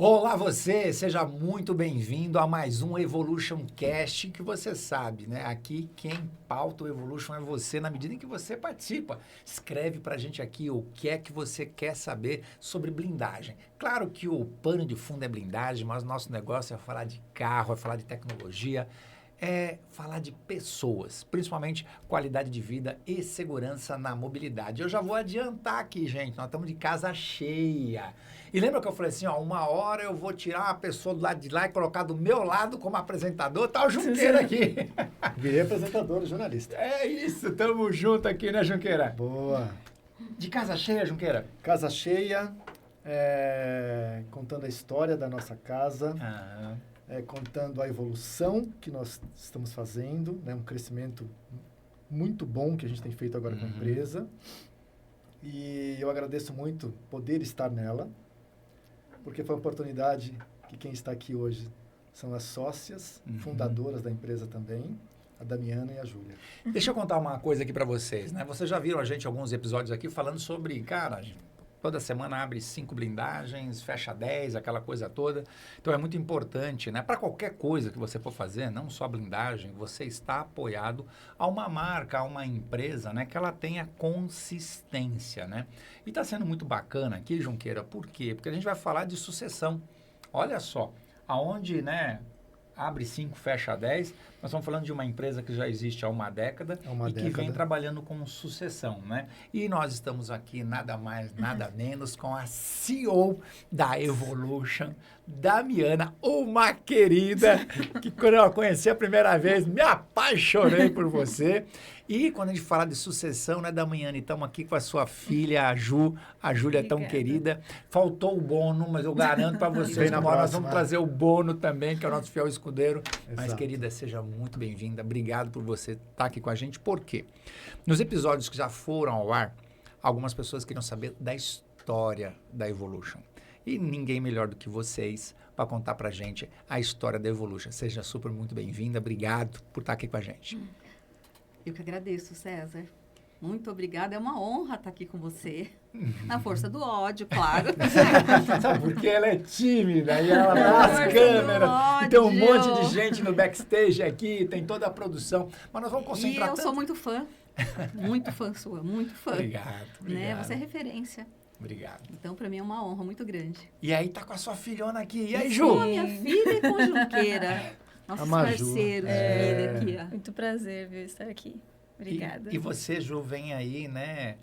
Olá você, seja muito bem-vindo a mais um Evolution Cast, que você sabe, né? Aqui quem pauta o Evolution é você, na medida em que você participa. Escreve pra gente aqui o que é que você quer saber sobre blindagem. Claro que o pano de fundo é blindagem, mas o nosso negócio é falar de carro, é falar de tecnologia, é falar de pessoas, principalmente qualidade de vida e segurança na mobilidade. Eu já vou adiantar aqui, gente, nós estamos de casa cheia. E lembra que eu falei assim, ó, uma hora eu vou tirar uma pessoa do lado de lá e colocar do meu lado como apresentador, tá o Junqueira aqui. Virei apresentador, jornalista. É isso, tamo junto aqui, né, Junqueira? Boa. De casa cheia, Junqueira? Casa cheia, contando a história da nossa casa, contando a evolução que nós estamos fazendo, né, um crescimento muito bom que a gente tem feito agora com a empresa. E eu agradeço muito poder estar nela, porque foi uma oportunidade que quem está aqui hoje são as sócias fundadoras da empresa também, a Damiana e a Júlia. Deixa eu contar uma coisa aqui pra vocês, né? Vocês já viram a gente alguns episódios aqui falando sobre, cara, toda semana abre 5 blindagens, fecha 10, aquela coisa toda. Então é muito importante, né? Para qualquer coisa que você for fazer, não só blindagem, você está apoiado a uma marca, a uma empresa, né? Que ela tenha consistência, né? E está sendo muito bacana aqui, Junqueira, por quê? Porque a gente vai falar de sucessão. Olha só, aonde, né? Abre 5, fecha 10. Nós estamos falando de uma empresa que já existe há uma década que vem trabalhando com sucessão, né? E nós estamos aqui nada mais, nada menos com a CEO da Evolution, Damiana, uma querida, que quando eu a conheci a primeira vez, me apaixonei por você. E quando a gente fala de sucessão, né, Damiana, estamos aqui com a sua filha, a Ju, a Júlia tão querida. Faltou o Bono, mas eu garanto para vocês, nós vamos trazer o Bono também, que é o nosso fiel escudeiro. Exato. Mas, querida, seja muito bem-vinda. Obrigado por você estar aqui com a gente. Por quê? Nos episódios que já foram ao ar, algumas pessoas queriam saber da história da Evolution. E ninguém melhor do que vocês para contar para a gente a história da Evolution. Seja super muito bem-vinda. Obrigado por estar aqui com a gente. Eu que agradeço, César. Muito obrigada. É uma honra estar aqui com você. Na força do ódio, claro. Sabe por quê? Ela é tímida e ela tá nas câmeras. E tem um monte de gente no backstage aqui, tem toda a produção. Mas nós vamos concentrar E eu sou muito fã. Muito fã sua, muito fã. Obrigado. Né? Você é referência. Obrigado. Então, para mim é uma honra muito grande. E aí tá com a sua filhona aqui. E aí, Ju? Minha filha e com Junqueira. Nossos parceiros de vida aqui. Ó. Muito prazer ver estar aqui. Obrigada. E você, Ju, vem aí, né,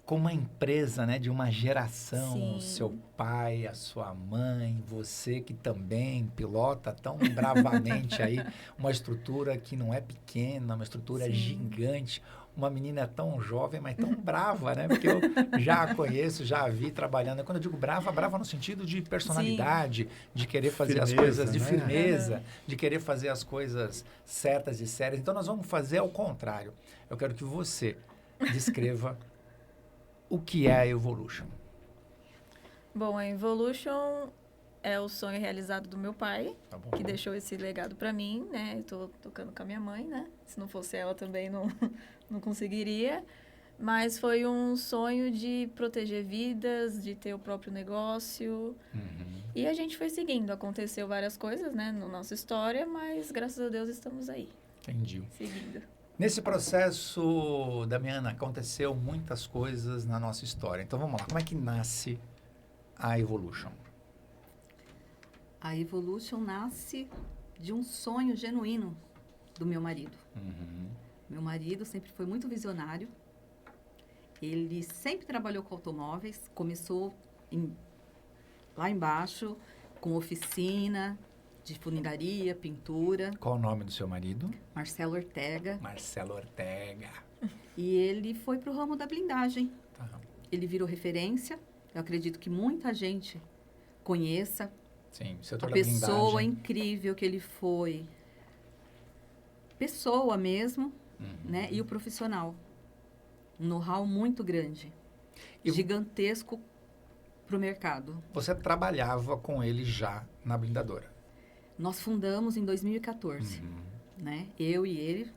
com uma empresa, né, de uma geração. Sim. Seu pai, a sua mãe, você que também pilota tão bravamente aí uma estrutura que não é pequena, uma estrutura gigante. Uma menina tão jovem, mas tão brava, né? Porque eu já a conheço, já a vi trabalhando. Quando eu digo brava, brava no sentido de personalidade, de querer fazer as coisas, de firmeza, de querer fazer as coisas certas e sérias. Então, nós vamos fazer ao contrário. Eu quero que você descreva o que é a Evolution. Bom, a Evolution é o sonho realizado do meu pai, que deixou esse legado para mim, né? Eu tô tocando com a minha mãe, né? Se não fosse ela também não conseguiria. Mas foi um sonho de proteger vidas, de ter o próprio negócio. E a gente foi seguindo. Aconteceu várias coisas, né? Na nossa história, mas graças a Deus estamos aí. Entendi. Seguindo. Nesse processo, Damiana, aconteceu muitas coisas na nossa história. Então, vamos lá. Como é que nasce a Evolution? A Evolution nasce de um sonho genuíno do meu marido. Meu marido sempre foi muito visionário. Ele sempre trabalhou com automóveis. Começou lá embaixo, com oficina de funilaria, pintura. Qual o nome do seu marido? Marcelo Ortega. Marcelo Ortega. E ele foi para o ramo da blindagem. Tá. Ele virou referência. Eu acredito que muita gente conheça. Sim, setor a da pessoa blindagem. incrível que ele foi. Pessoa mesmo, né? E o profissional. Um know-how muito grande. Gigantesco para o mercado. Você trabalhava com ele já na blindadora? Nós fundamos em 2014. Né? Eu e ele.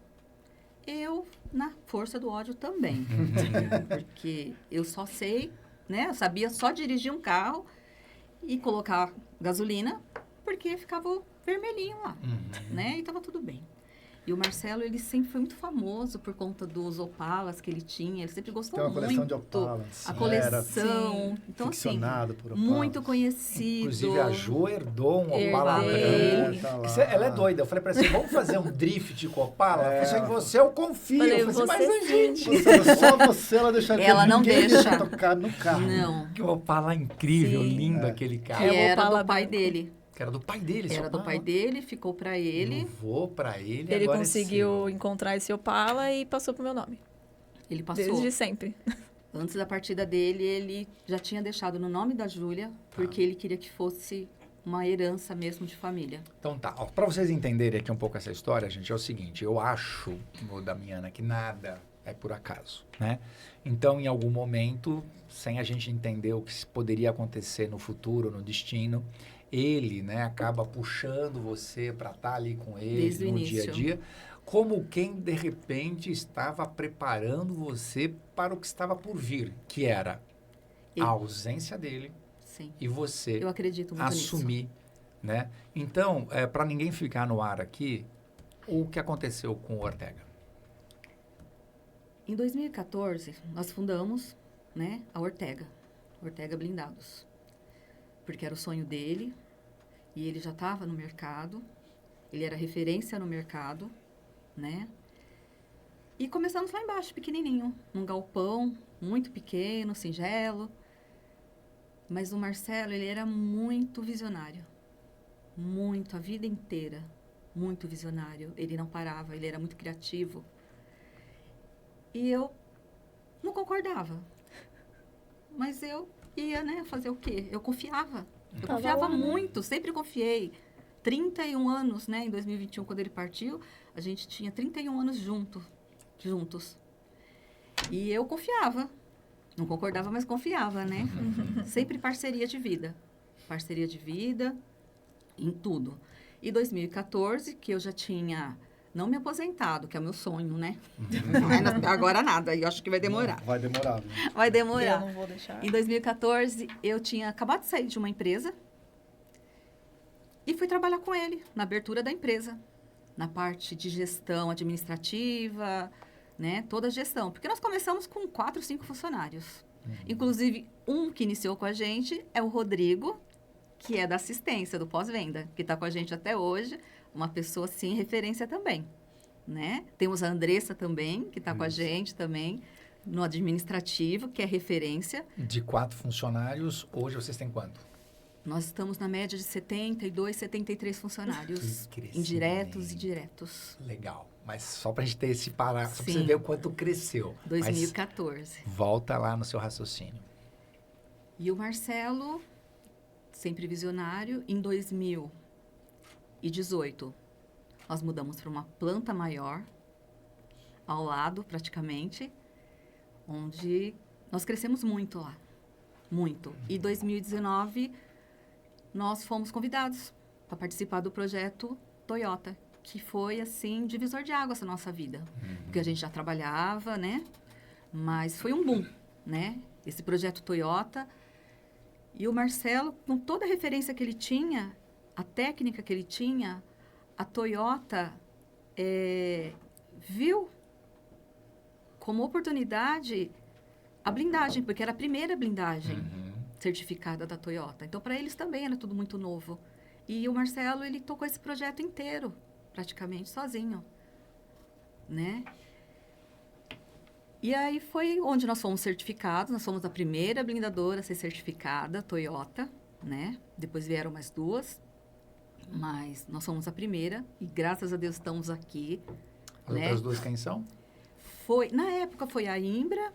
Eu na força do ódio também. Porque eu só sei, né? Eu sabia só dirigir um carro. e colocar gasolina, porque ficava vermelhinho lá, né? E tava tudo bem. E o Marcelo, ele sempre foi muito famoso por conta dos Opalas que ele tinha. Ele sempre gostou muito. Tem uma coleção de Opalas. A coleção. Então, assim, por muito conhecido. Inclusive, a Jo herdou um Opala branco. Ela é doida. Eu falei pra ela assim, vamos fazer um drift com Opala? Ela falou assim, você eu confio. Falei, eu falei assim, mas a gente... Só você ela deixaria. Ela não deixa tocar no carro. Não. Que Opala incrível, lindo aquele carro. Que era do pai branco. dele. Que era do pai dele, Era do pai dele, ficou pra ele. Levou pra ele. Ele agora conseguiu encontrar esse Opala e passou pro meu nome. Ele passou. Desde sempre. Antes da partida dele, ele já tinha deixado no nome da Júlia, porque ele queria que fosse uma herança mesmo de família. Então tá, para vocês entenderem aqui um pouco essa história, gente, é o seguinte, eu acho, Damiana, que nada é por acaso, né? Então, em algum momento, sem a gente entender o que poderia acontecer no futuro, no destino, ele, né, acaba puxando você para estar ali com ele Desde no o início. dia a dia, como quem, de repente, estava preparando você para o que estava por vir, que era a ausência dele, Sim. e você Eu acredito muito assumir, né? Então, para ninguém ficar no ar aqui, o que aconteceu com o Ortega? Em 2014, nós fundamos, né, a Ortega Blindados. Porque era o sonho dele, e ele já estava no mercado, ele era referência no mercado, né? E começamos lá embaixo, pequenininho, num galpão muito pequeno, singelo. Mas o Marcelo, ele era muito visionário. Muito, a vida inteira. Muito visionário. Ele não parava, ele era muito criativo. E eu não concordava. Mas eu ia, né, fazer o quê? Eu confiava. Eu confiava muito, sempre confiei. 31 anos, né, em 2021, quando ele partiu, a gente tinha 31 anos juntos. E eu confiava. Não concordava, mas confiava, né? Sempre parceria de vida. Parceria de vida em tudo. E 2014, que eu já tinha não me aposentado, que é o meu sonho, né? Agora nada, eu acho que vai demorar. Vai demorar. Né? Vai demorar. Eu não vou deixar. Em 2014, eu tinha acabado de sair de uma empresa e fui trabalhar com ele na abertura da empresa, na parte de gestão administrativa, né? Toda a gestão. Porque nós começamos com 4, 5 funcionários. Inclusive, um que iniciou com a gente é o Rodrigo, que é da assistência, do pós-venda, que está com a gente até hoje. Uma pessoa, sim, referência também, né? Temos a Andressa também, que está com a gente também, no administrativo, que é referência. De 4 funcionários, hoje vocês têm quanto? Nós estamos na média de 72, 73 funcionários, indiretos e diretos. Legal. Mas só para a gente ter esse parâmetro, só para você Sim. ver o quanto cresceu. 2014. Mas volta lá no seu raciocínio. E o Marcelo, sempre visionário, em 2018, nós mudamos para uma planta maior, ao lado praticamente, onde nós crescemos muito lá. Muito. E em 2019, nós fomos convidados para participar do projeto Toyota, que foi, assim, divisor de águas na nossa vida. Porque a gente já trabalhava, né? Mas foi um boom, né? Esse projeto Toyota. E o Marcelo, com toda a referência que ele tinha, a técnica que ele tinha, a Toyota viu como oportunidade a blindagem, porque era a primeira blindagem certificada da Toyota. Então, para eles também era tudo muito novo. E o Marcelo, ele tocou esse projeto inteiro, praticamente, sozinho, né? E aí foi onde nós fomos certificados. Nós fomos a primeira blindadora a ser certificada, Toyota, né? Depois vieram mais 2, mas nós fomos a primeira e graças a Deus estamos aqui. As né? outras 2 quem são? Na época foi a Imbra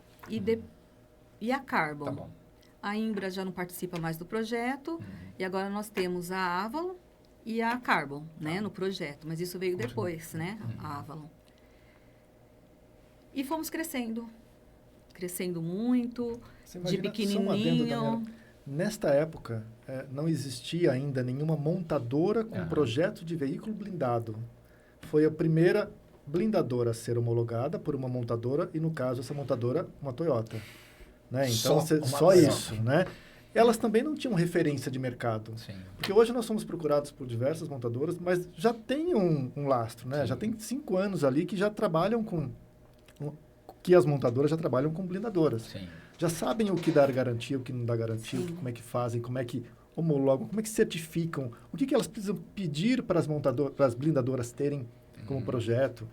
e a Carbon. Tá bom. A Imbra já não participa mais do projeto e agora nós temos a Avalon e a Carbon, né, no projeto. Mas isso veio depois, né, a Avalon. E fomos crescendo muito, de pequenininho. Nesta época, não existia ainda nenhuma montadora com projeto de veículo blindado. Foi a primeira blindadora a ser homologada por uma montadora e, no caso, essa montadora, uma Toyota. Né? Então, só isso, né? elas também não tinham referência de mercado. Sim. Porque hoje nós somos procurados por diversas montadoras, mas já tem um lastro, né? Sim. Já tem 5 anos ali que já trabalham que as montadoras já trabalham com blindadoras. Sim. Já sabem o que dar garantia, o que não dá garantia, Sim. como é que fazem, como é que homologam, como é que certificam, o que elas precisam pedir para as blindadoras terem como projeto.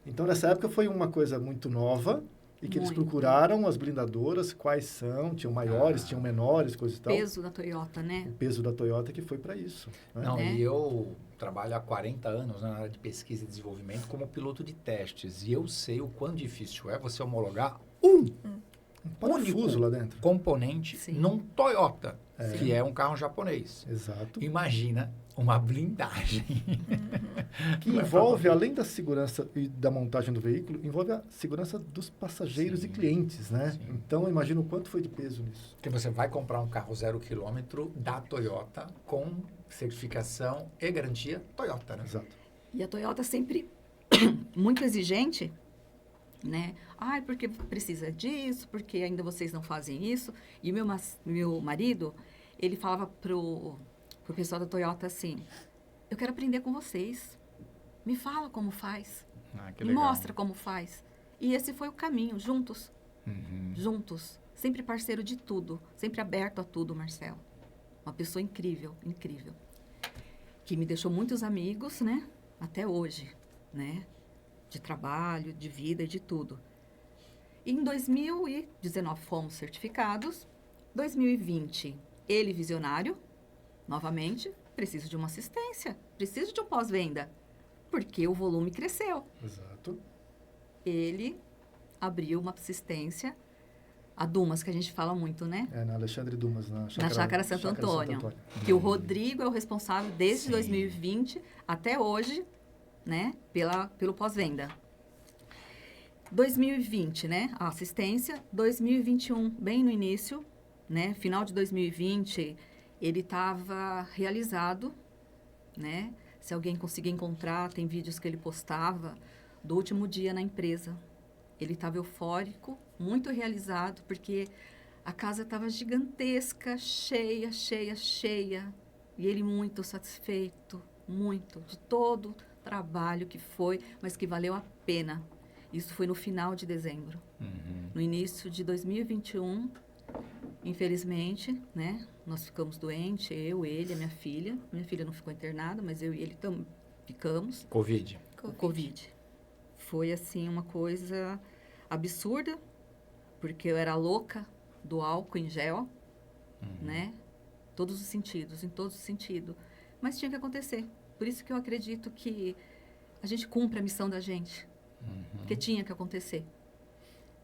Então, nessa época foi uma coisa muito nova e que eles procuraram as blindadoras, quais são, tinham maiores, tinham menores, coisas e tal. O peso da Toyota, né? O peso da Toyota que foi para isso. Né? Não, e eu trabalho há 40 anos na área de pesquisa e desenvolvimento como piloto de testes. E eu sei o quão difícil é você homologar um parafuso lá dentro. Componente num Toyota, que é um carro japonês. Exato. Imagina uma blindagem. Que envolve, além da segurança e da montagem do veículo, envolve a segurança dos passageiros e clientes, né? Sim. Então, imagina o quanto foi de peso nisso. Porque você vai comprar um carro 0 km da Toyota com certificação e garantia Toyota, né? Exato. E a Toyota sempre muito exigente, né? Ai, porque precisa disso, porque ainda vocês não fazem isso. E o meu marido, ele falava pro pessoal da Toyota assim, eu quero aprender com vocês. Me fala como faz. Que Me legal. mostra como faz. E esse foi o caminho, juntos. Juntos. Sempre parceiro de tudo. Sempre aberto a tudo, Marcelo. Uma pessoa incrível, incrível. Que me deixou muitos amigos, né? Até hoje, né? De trabalho, de vida, de tudo. E em 2019 fomos certificados. 2020, ele visionário, novamente, preciso de uma assistência, preciso de um pós-venda, porque o volume cresceu. Exato. Ele abriu uma assistência, a Dumas, que a gente fala muito, né? Na Alexandre Dumas, na Chácara Santo Antônio. Que o Rodrigo é o responsável desde 2020 até hoje, né? Pelo pós-venda. 2020, né? A assistência. 2021, bem no início, né? Final de 2020, ele estava realizado, né? Se alguém conseguir encontrar, tem vídeos que ele postava do último dia na empresa. Ele estava eufórico, muito realizado, porque a casa estava gigantesca, cheia, cheia, cheia. E ele muito satisfeito, muito, de todo o trabalho que foi, mas que valeu a pena. Isso foi no final de dezembro. No início de 2021, infelizmente, né? Nós ficamos doentes, eu, ele, a minha filha. Minha filha não ficou internada, mas eu e ele ficamos. Covid. Covid. Foi, assim, uma coisa absurda, porque eu era louca do álcool em gel, né? Todos os sentidos, em todos os sentidos. Mas tinha que acontecer. Por isso que eu acredito que a gente cumpre a missão da gente. Porque tinha que acontecer.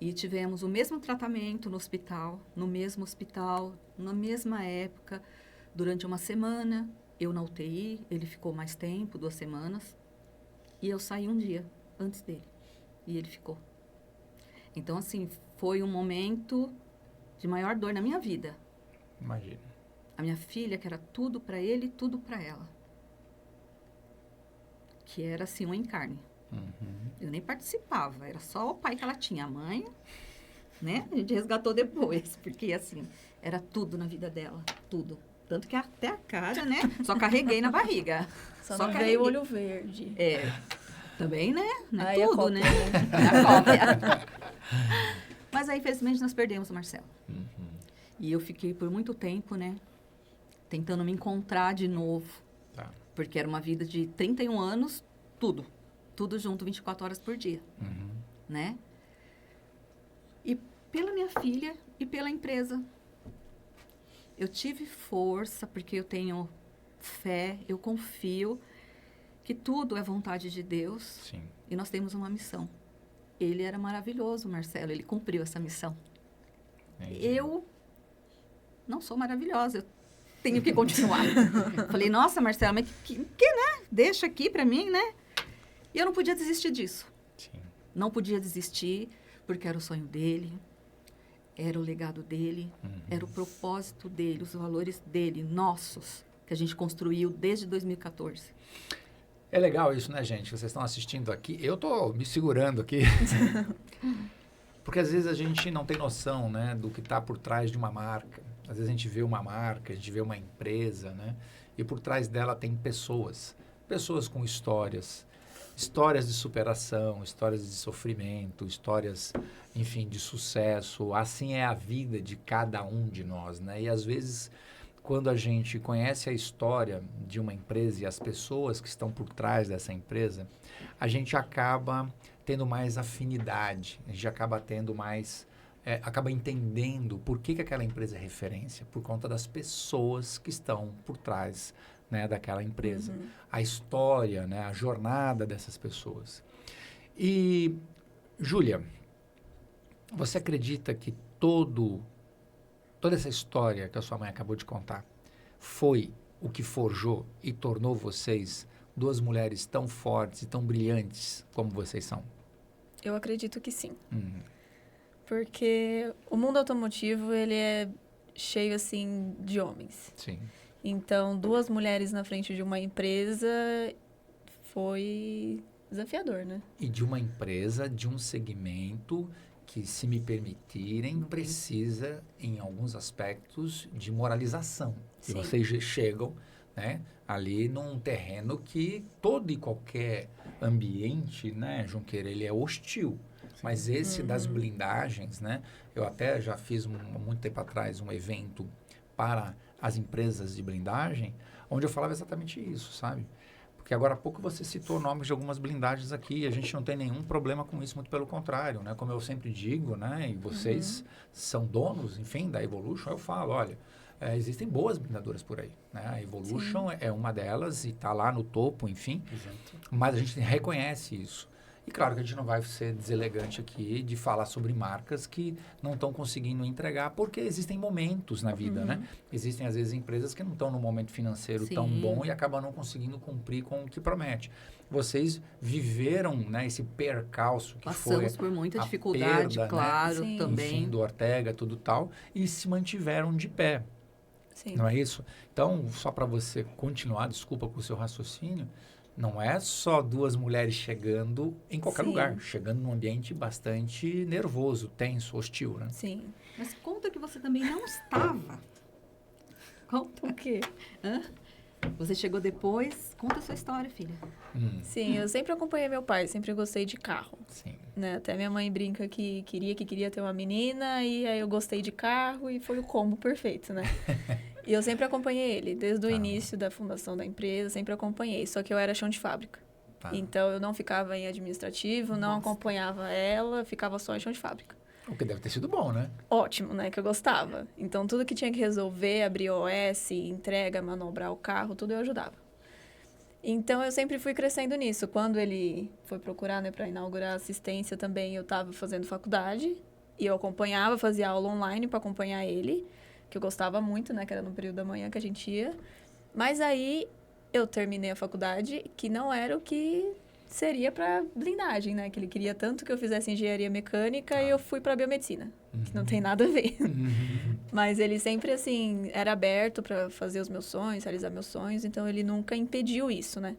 E tivemos o mesmo tratamento no hospital, na mesma época, durante uma semana. Eu na UTI, ele ficou mais tempo, 2 semanas. E eu saí um dia antes dele. E ele ficou. Então, assim, foi um momento de maior dor na minha vida. Imagina. A minha filha, que era tudo para ele e tudo para ela. Que era, assim, um encarne. Eu nem participava, era só o pai que ela tinha. A mãe, né? A gente resgatou depois, porque, assim, era tudo na vida dela, tudo. Tanto que até a cara, né? Só carreguei na barriga. Só não veio o olho verde. Também, né? Não é aí tudo, é né? É a cópia. Mas aí, infelizmente, nós perdemos o Marcelo. E eu fiquei por muito tempo, né? Tentando me encontrar de novo. Tá. Porque era uma vida de 31 anos, tudo. Tudo junto, 24 horas por dia. Né? E pela minha filha e pela empresa. Eu tive força, porque eu tenho fé, eu confio que tudo é vontade de Deus. Sim. E nós temos uma missão. Ele era maravilhoso, Marcelo, ele cumpriu essa missão. Entendi. Eu não sou maravilhosa, eu tenho que continuar. Falei, nossa, Marcelo, mas que né? Deixa aqui pra mim, né? E eu não podia desistir disso. Sim. Não podia desistir, porque era o sonho dele, era o legado dele, era o propósito dele, os valores dele, nossos, que a gente construiu desde 2014. É legal isso, né, gente? Vocês estão assistindo aqui. Eu tô me segurando aqui. Porque às vezes a gente não tem noção, né, do que está por trás de uma marca. Às vezes a gente vê uma marca, a gente vê uma empresa, né? E por trás dela tem pessoas. Pessoas com histórias. Histórias de superação, histórias de sofrimento, histórias, enfim, de sucesso. Assim é a vida de cada um de nós, né? E às vezes, quando a gente conhece a história de uma empresa e as pessoas que estão por trás dessa empresa, a gente acaba tendo mais afinidade, a gente acaba tendo mais... acaba entendendo por que aquela empresa é referência, por conta das pessoas que estão por trás, né, daquela empresa. A história, né, a jornada dessas pessoas. E, Júlia, você acredita que toda essa história que a sua mãe acabou de contar foi o que forjou e tornou vocês duas mulheres tão fortes e tão brilhantes como vocês são? Eu acredito que sim. Porque o mundo automotivo, ele é cheio, assim, de homens. Sim. Então, duas mulheres na frente de uma empresa foi desafiador, né? E de uma empresa, de um segmento que, se me permitirem, precisa, em alguns aspectos, de moralização. E vocês chegam, né, ali num terreno que todo e qualquer ambiente, né, Junqueira, ele é hostil. Mas esse das blindagens, né? Eu até já fiz, muito tempo atrás, um evento para as empresas de blindagem, onde eu falava exatamente isso, sabe? Porque agora há pouco você citou nomes de algumas blindagens aqui, a gente não tem nenhum problema com isso, muito pelo contrário, né? Como eu sempre digo, né? E vocês são donos, enfim, da Evolution, eu falo, olha, existem boas blindadoras por aí, né? A Evolution é uma delas e está lá no topo, enfim. Exato. Mas a gente reconhece isso. E claro que a gente não vai ser deselegante aqui de falar sobre marcas que não estão conseguindo entregar, porque existem momentos na vida, né? Existem, às vezes, empresas que não estão no momento financeiro tão bom e acabam não conseguindo cumprir com o que promete. Vocês viveram, né, esse percalço que Passamos por muita dificuldade, perda, claro, né? também. Enfim, do Ortega, tudo tal, e se mantiveram de pé. Sim. Não é isso? Então, só para você continuar, desculpa com o seu raciocínio, não é só duas mulheres chegando em qualquer lugar, chegando num ambiente bastante nervoso, tenso, hostil, né? Sim. Mas conta que você também não estava. Conta. O quê? Você chegou depois. Conta a sua história, filha. Sim, eu sempre acompanhei meu pai, sempre gostei de carro. Sim. Né? Até minha mãe brinca que queria ter uma menina, e aí eu gostei de carro e foi o combo perfeito, né? E eu sempre acompanhei ele, desde o início da fundação da empresa, sempre acompanhei. Só que eu era chão de fábrica. Então, eu não ficava em administrativo, não acompanhava ela, ficava só em chão de fábrica. O que deve ter sido bom, né? Ótimo, né? Que eu gostava. Então, tudo que tinha que resolver, abrir OS, entrega, manobrar o carro, tudo eu ajudava. Então, eu sempre fui crescendo nisso. Quando ele foi procurar, né, para inaugurar a assistência também, eu estava fazendo faculdade. E eu acompanhava, fazia aula online para acompanhar ele, que eu gostava muito, né? Que era no período da manhã que a gente ia. Mas aí, eu terminei a faculdade, que não era o que seria para blindagem, né? Que ele queria tanto que eu fizesse engenharia mecânica e eu fui para biomedicina, que não tem nada a ver. Mas ele sempre, assim, era aberto para fazer os meus sonhos, realizar meus sonhos, então ele nunca impediu isso, né?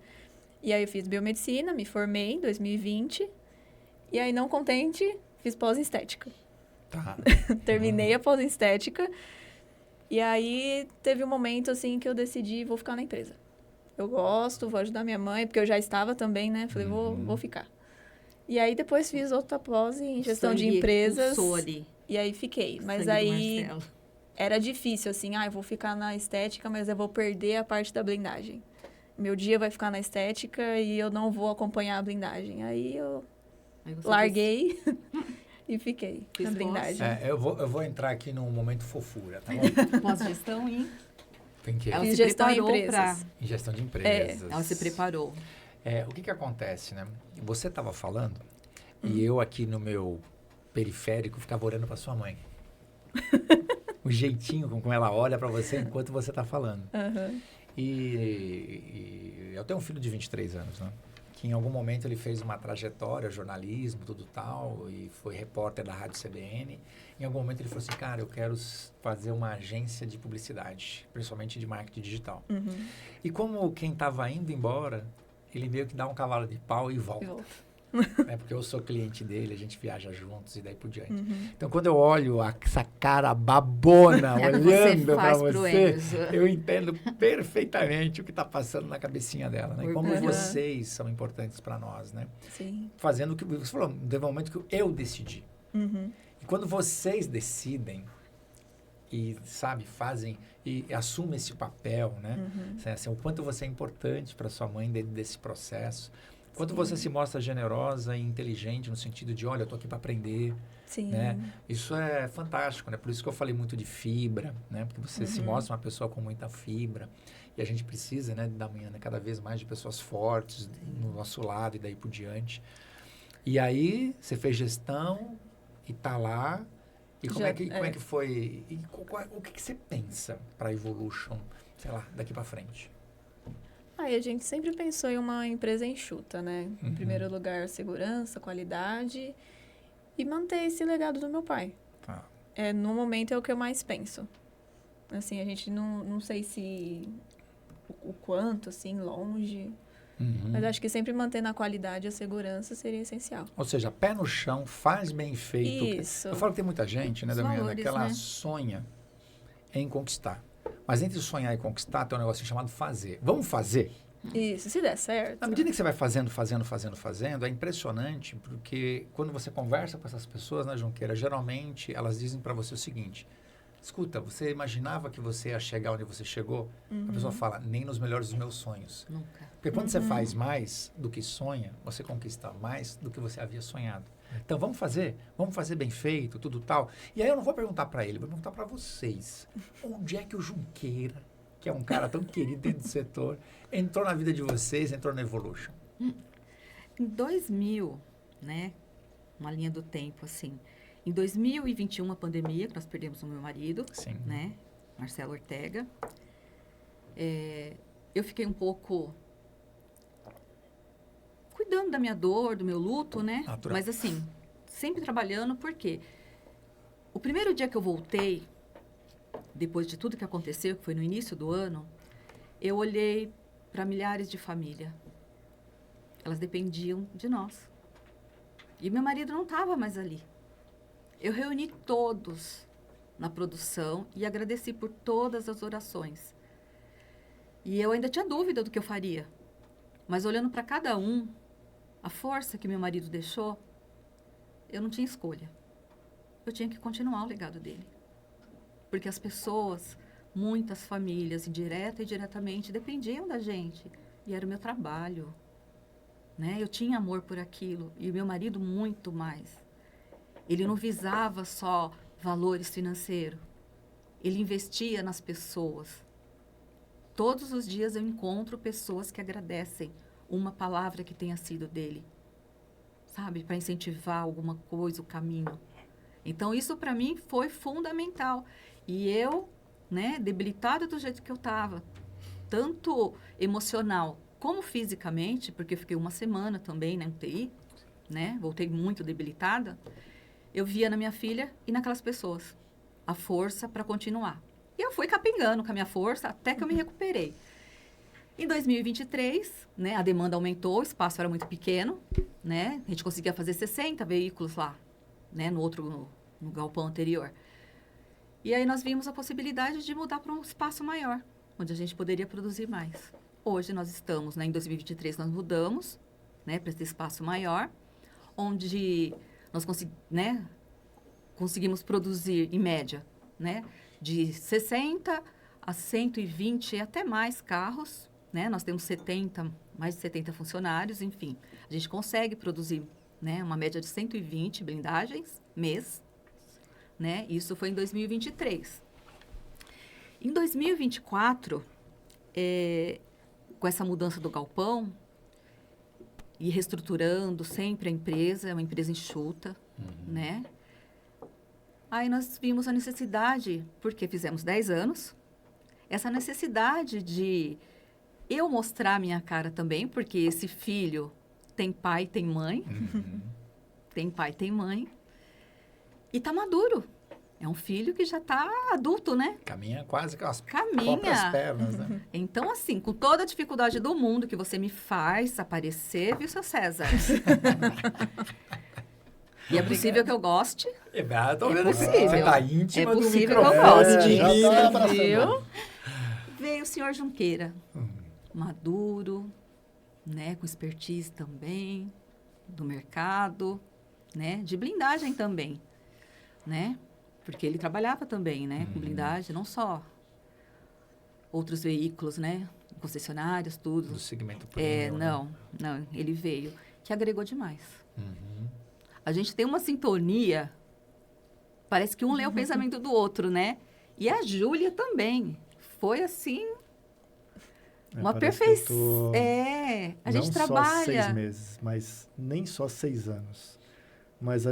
E aí eu fiz biomedicina, me formei em 2020, e aí, não contente, fiz pós-estética. Terminei a pós-estética, e aí teve um momento, assim, que eu decidi, vou ficar na empresa. Eu gosto, vou ajudar minha mãe, porque eu já estava também, né? Falei, vou ficar. E aí, depois fiz outra pós em gestão de empresas. Ali. E aí, fiquei. Mas aí, era difícil, assim. Eu vou ficar na estética, mas eu vou perder a parte da blindagem. Meu dia vai ficar na estética e eu não vou acompanhar a blindagem. Aí, eu larguei e fiquei na blindagem. Eu vou entrar aqui num momento fofura, tá bom? Pós-gestão em... Ela se preparou em gestão de empresas. Ela se preparou. O que acontece, né? Você estava falando e eu aqui no meu periférico ficava olhando para sua mãe. O jeitinho com como ela olha para você enquanto você está falando. E eu tenho um filho de 23 anos, né? Que em algum momento ele fez uma trajetória, jornalismo, tudo tal, e foi repórter da Rádio CBN. Em algum momento ele falou assim, cara, eu quero fazer uma agência de publicidade, principalmente de marketing digital. E como quem estava indo embora, ele meio que dá um cavalo de pau e volta. É porque eu sou cliente dele, a gente viaja juntos e daí por diante. Então, quando eu olho essa cara babona olhando para você, eu entendo perfeitamente o que está passando na cabecinha dela, né? E como vocês são importantes para nós, né? Sim. Fazendo o que você falou, teve um momento que eu decidi. E quando vocês decidem e, sabe, fazem e assumem esse papel, né? Assim, o quanto você é importante para sua mãe dentro desse processo. Quanto você se mostra generosa e inteligente no sentido de, olha, eu tô aqui para aprender, né? Isso é fantástico, né? Por isso que eu falei muito de fibra, né? Porque você se mostra uma pessoa com muita fibra e a gente precisa, né, da manhã, né, cada vez mais de pessoas fortes no nosso lado e daí por diante. E aí, você fez gestão e tá lá. E como é que foi? E o que você pensa para a Evolution, sei lá, daqui para frente? Aí a gente sempre pensou em uma empresa enxuta, né? Em primeiro lugar, segurança, qualidade e manter esse legado do meu pai. Tá. No momento é o que eu mais penso. Assim, a gente não sei se o quanto, assim, longe, mas acho que sempre manter na qualidade a segurança seria essencial. Ou seja, pé no chão, faz bem feito. Isso. Eu falo que tem muita gente, né, Damiana, que ela né? sonha em conquistar. Mas entre sonhar e conquistar, tem um negócio chamado fazer. Vamos fazer? Isso, se der certo. Na medida que você vai fazendo, é impressionante, porque quando você conversa com essas pessoas, né, Junqueira, geralmente elas dizem para você o seguinte: escuta, você imaginava que você ia chegar onde você chegou? A pessoa fala, nem nos melhores dos meus sonhos. Nunca. Porque quando você faz mais do que sonha, você conquista mais do que você havia sonhado. Então, vamos fazer bem feito, tudo tal. E aí eu não vou perguntar para ele, vou perguntar para vocês. Onde é que o Junqueira, que é um cara tão querido dentro do setor, entrou na vida de vocês, entrou na Evolution? Em 2000, né, uma linha do tempo, assim, em 2021, a pandemia, que nós perdemos o meu marido, Sim. né, Marcelo Ortega, eu fiquei um pouco cuidando da minha dor, do meu luto, né? Natural. Mas assim, sempre trabalhando, porque o primeiro dia que eu voltei, depois de tudo que aconteceu, que foi no início do ano, eu olhei para milhares de famílias. Elas dependiam de nós. E meu marido não estava mais ali. Eu reuni todos na produção e agradeci por todas as orações. E eu ainda tinha dúvida do que eu faria. Mas olhando para cada um, a força que meu marido deixou, eu não tinha escolha. Eu tinha que continuar o legado dele. Porque as pessoas, muitas famílias, indireta e diretamente, dependiam da gente. E era o meu trabalho. Né? Eu tinha amor por aquilo. E o meu marido, muito mais. Ele não visava só valores financeiros. Ele investia nas pessoas. Todos os dias eu encontro pessoas que agradecem uma palavra que tenha sido dele. Sabe? Para incentivar alguma coisa, o caminho. Então, isso para mim foi fundamental. E eu, né, debilitada do jeito que eu estava, tanto emocional como fisicamente, porque eu fiquei uma semana também na UTI, né? Voltei muito debilitada. Eu via na minha filha e naquelas pessoas a força para continuar. E eu fui capengando com a minha força até que eu me recuperei. Em 2023, né, a demanda aumentou, o espaço era muito pequeno, né? A gente conseguia fazer 60 veículos lá, né, no galpão anterior. E aí nós vimos a possibilidade de mudar para um espaço maior, onde a gente poderia produzir mais. Hoje nós estamos, né, em 2023 nós mudamos, né, para esse espaço maior, onde nós conseguimos produzir, em média, né, de 60 a 120 e até mais carros, né? Nós temos mais de 70 funcionários, enfim. A gente consegue produzir, né, uma média de 120 blindagens mês, né? Isso foi em 2023. Em 2024, com essa mudança do galpão e reestruturando sempre a empresa, é uma empresa enxuta, né? Aí nós vimos a necessidade, porque fizemos 10 anos, essa necessidade de eu mostrar a minha cara também, porque esse filho tem pai, tem mãe, tem pai, tem mãe, e tá maduro. É um filho que já está adulto, né? Caminha quase com as Caminha. próprias pernas, né? Então, assim, com toda a dificuldade do mundo que você me faz aparecer, viu, seu César? E é possível que eu goste. Tô vendo É possível. Você tá íntima É do possível que eu microfone. goste. Já tá abraçando. Viu? Veio o senhor Junqueira, maduro, né, com expertise também, do mercado, né, de blindagem também, né? Porque ele trabalhava também, né, com blindagem, não só outros veículos, né, concessionários, tudo. Do segmento premium, né? Não, ele veio, que agregou demais. Uhum. A gente tem uma sintonia, parece que um lê o pensamento do outro, né? E a Júlia também, foi assim, uma parece que perfeição. eu tô A gente não trabalha. só 6 meses, mas nem só 6 anos. Mas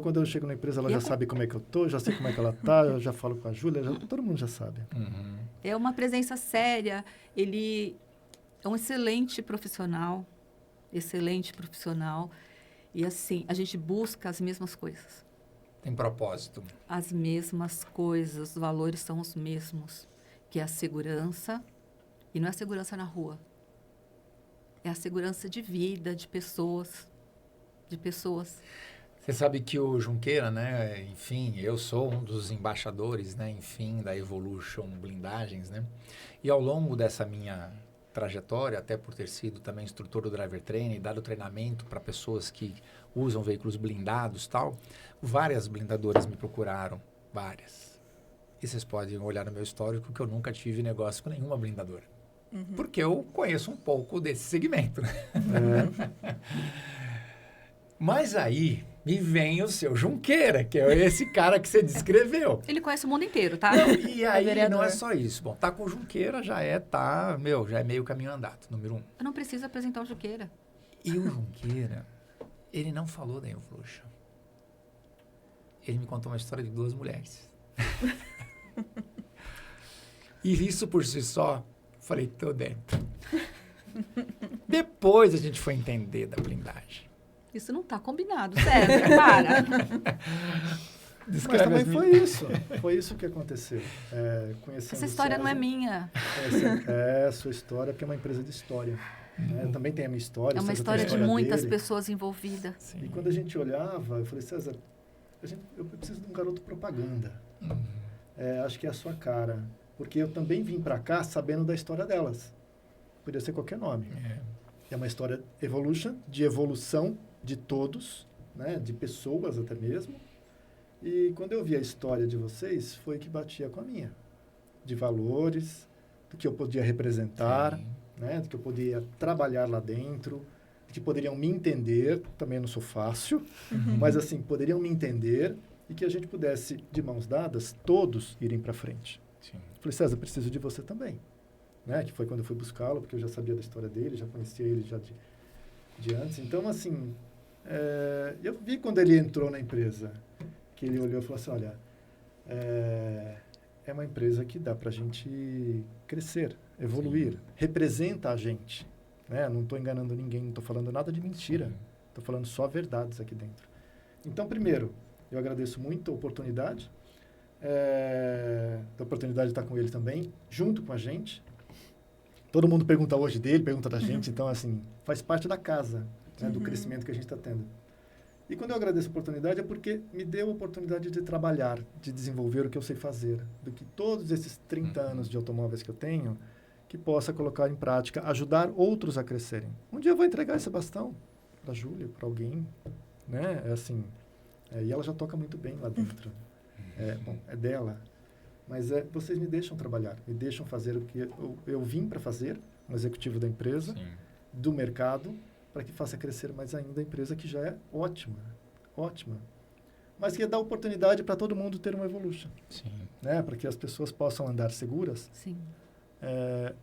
quando eu chego na empresa, ela já sabe como é que eu tô, já sei como é que ela tá, eu já falo com a Júlia, todo mundo já sabe. Uhum. É uma presença séria, ele é um excelente profissional. E assim, a gente busca as mesmas coisas. Tem propósito. As mesmas coisas, os valores são os mesmos, que é a segurança, e não é a segurança na rua. É a segurança de vida, de pessoas. Você sabe que o Junqueira, né, enfim, eu sou um dos embaixadores, né, enfim, da Evolution Blindagens, né? E ao longo dessa minha trajetória, até por ter sido também instrutor do Driver Training, dado treinamento para pessoas que usam veículos blindados e tal, várias blindadoras me procuraram, várias. E vocês podem olhar no meu histórico que eu nunca tive negócio com nenhuma blindadora. Porque eu conheço um pouco desse segmento, né? Mas aí me vem o seu Junqueira, que é esse cara que você descreveu. Ele conhece o mundo inteiro, tá? Não, e aí vereador. não é só isso. Bom, tá com o Junqueira já é meio caminho andado, número 1. Eu não preciso apresentar o Junqueira. E o Junqueira, ele não falou da Evolution. Ele me contou uma história de 2 mulheres. E isso por si só, falei, tô dentro. Depois a gente foi entender da blindagem. Isso não tá combinado, César, para. Mas também foi isso que aconteceu. Conhecendo Essa história o não é César, minha. É a sua história, porque é uma empresa de história. Né? Também tem a minha história. É uma César tem a história de muitas dele. pessoas envolvidas. Sim. E quando a gente olhava, eu falei, César, eu preciso de um garoto propaganda. Acho que é a sua cara. Porque eu também vim para cá sabendo da história delas. Podia ser qualquer nome. É uma história Evolution, de evolução de todos, né? De pessoas até mesmo. E quando eu vi a história de vocês, foi que batia com a minha. De valores, do que eu podia representar, né? Do que eu podia trabalhar lá dentro, de que poderiam me entender, também não sou fácil, mas assim, poderiam me entender e que a gente pudesse, de mãos dadas, todos irem para frente. Sim. Falei, César, preciso de você também. Né? Que foi quando eu fui buscá-lo, porque eu já sabia da história dele, já conhecia ele já de antes. Então, assim, eu vi quando ele entrou na empresa, que ele olhou e falou assim, olha, é uma empresa que dá para a gente crescer, evoluir, representa a gente. Né? Não estou enganando ninguém, não estou falando nada de mentira. Estou falando só verdades aqui dentro. Então, primeiro, eu agradeço muito a oportunidade, da oportunidade de estar com ele também, junto com a gente. Todo mundo pergunta hoje dele, pergunta da gente, então, assim, faz parte da casa, né, do crescimento que a gente está tendo. E quando eu agradeço a oportunidade é porque me deu a oportunidade de trabalhar, de desenvolver o que eu sei fazer, do que todos esses 30 anos de automóveis que eu tenho, que possa colocar em prática, ajudar outros a crescerem. Um dia eu vou entregar esse bastão para a Júlia, para alguém, né, e ela já toca muito bem lá dentro. É dela. Mas vocês me deixam trabalhar, me deixam fazer o que eu vim para fazer, um executivo da empresa, do mercado, para que faça crescer mais ainda a empresa que já é ótima, mas que dá oportunidade para todo mundo ter uma Evolution. Né? Para que as pessoas possam andar seguras. Sim.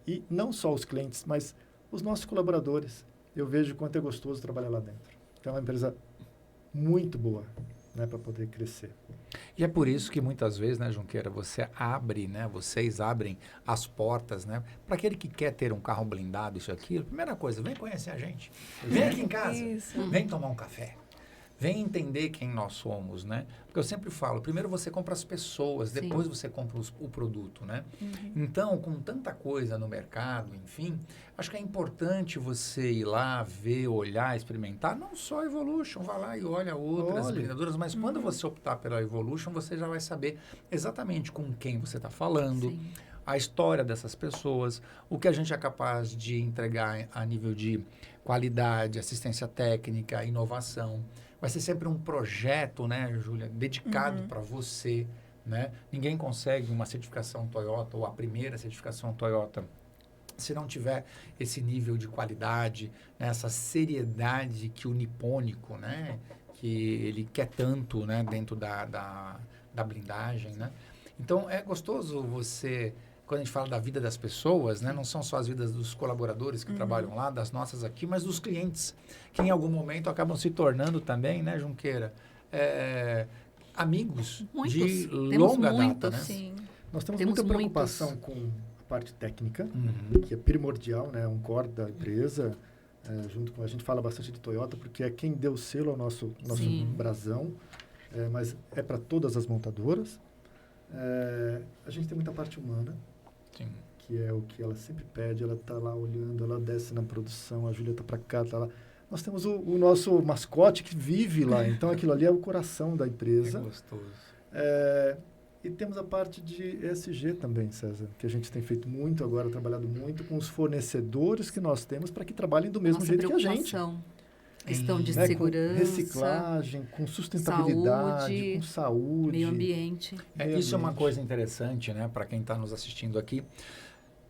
E não só os clientes, mas os nossos colaboradores. Eu vejo o quanto é gostoso trabalhar lá dentro. Então, é uma empresa muito boa, né, para poder crescer. E é por isso que muitas vezes, né, Junqueira, vocês abrem as portas, né, para aquele que quer ter um carro blindado, isso e aquilo. Primeira coisa, vem conhecer a gente. Vem aqui em casa. Isso. Vem tomar um café. Vem entender quem nós somos, né? Porque eu sempre falo, primeiro você compra as pessoas, Sim. depois você compra o produto, né? Então, com tanta coisa no mercado, enfim, acho que é importante você ir lá, ver, olhar, experimentar, não só a Evolution, vá lá e olha outras blindadoras, mas quando você optar pela Evolution, você já vai saber exatamente com quem você está falando, Sim. a história dessas pessoas, o que a gente é capaz de entregar a nível de qualidade, assistência técnica, inovação. Vai ser sempre um projeto, né, Júlia, dedicado para você, né? Ninguém consegue uma certificação Toyota ou a primeira certificação Toyota se não tiver esse nível de qualidade, né, essa seriedade que o nipônico, né, que ele quer tanto, né, dentro da blindagem, né? Então, é gostoso você, quando a gente fala da vida das pessoas, né, não são só as vidas dos colaboradores que trabalham lá, das nossas aqui, mas dos clientes, que em algum momento acabam se tornando também, né, Junqueira, amigos de longa data, né? Sim. Nós temos muita preocupação com a parte técnica, que é primordial, né? Um core da empresa, junto com a gente fala bastante de Toyota, porque é quem deu o selo ao nosso brasão, mas é para todas as montadoras. A gente tem muita parte humana, Sim. que é o que ela sempre pede, ela está lá olhando, ela desce na produção, a Júlia está para cá, está lá. Nós temos o nosso mascote que vive lá, então aquilo ali é o coração da empresa. É gostoso. E temos a parte de ESG também, César, que a gente tem feito muito agora, trabalhado muito com os fornecedores que nós temos para que trabalhem do mesmo jeito que a gente. Questão de né, segurança, com reciclagem, com sustentabilidade, com saúde, meio ambiente. Isso é uma coisa interessante, né, para quem está nos assistindo aqui.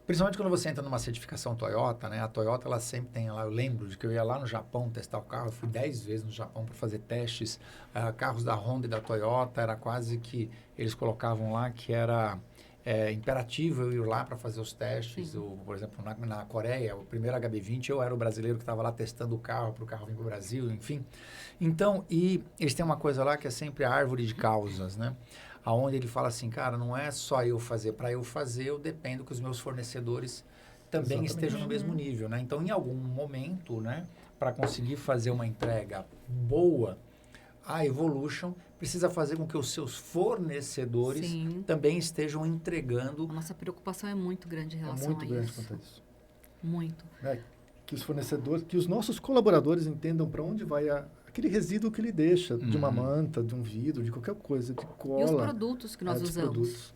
Principalmente quando você entra numa certificação Toyota, né? A Toyota, ela sempre tem lá, eu lembro de que eu ia lá no Japão testar o carro, eu fui 10 vezes no Japão para fazer testes. Carros da Honda e da Toyota, era quase que eles colocavam lá que era imperativo eu ir lá para fazer os testes. Por exemplo, na Coreia, o primeiro HB20, eu era o brasileiro que estava lá testando o carro para o carro vir para o Brasil, enfim. Então, e eles têm uma coisa lá que é sempre a árvore de causas, né? Aonde ele fala assim, cara, não é só eu fazer. Para eu fazer, eu dependo que os meus fornecedores também estejam no mesmo nível, né? Então, em algum momento, né, para conseguir fazer uma entrega boa, a Evolution precisa fazer com que os seus fornecedores também estejam entregando. A nossa preocupação é muito grande em relação muito a grande isso. quanto a isso. Muito. Que os fornecedores, que os nossos colaboradores entendam para onde vai aquele resíduo que ele deixa, de uma manta, de um vidro, de qualquer coisa, de cola. E os produtos que nós usamos. Produtos,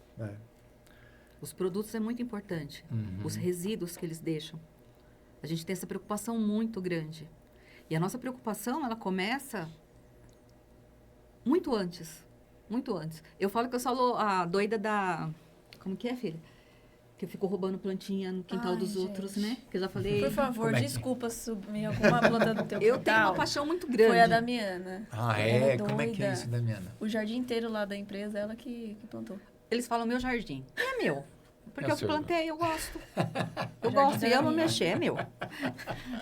Os produtos é muito importante. Os resíduos que eles deixam. A gente tem essa preocupação muito grande. E a nossa preocupação, ela começa muito antes. Muito antes. Eu falo que eu sou a doida da... Como que é, filha? Que eu fico roubando plantinha no quintal dos outros, né? Que eu já falei. Por favor, desculpa subir alguma planta do teu quintal. Eu tenho uma paixão muito grande. Foi a Damiana. Como é que é isso, Damiana? O jardim inteiro lá da empresa, ela que plantou. Eles falam meu jardim. É meu. Porque eu que plantei, eu gosto. Eu Jardim gosto e amo minha. mexer, é meu.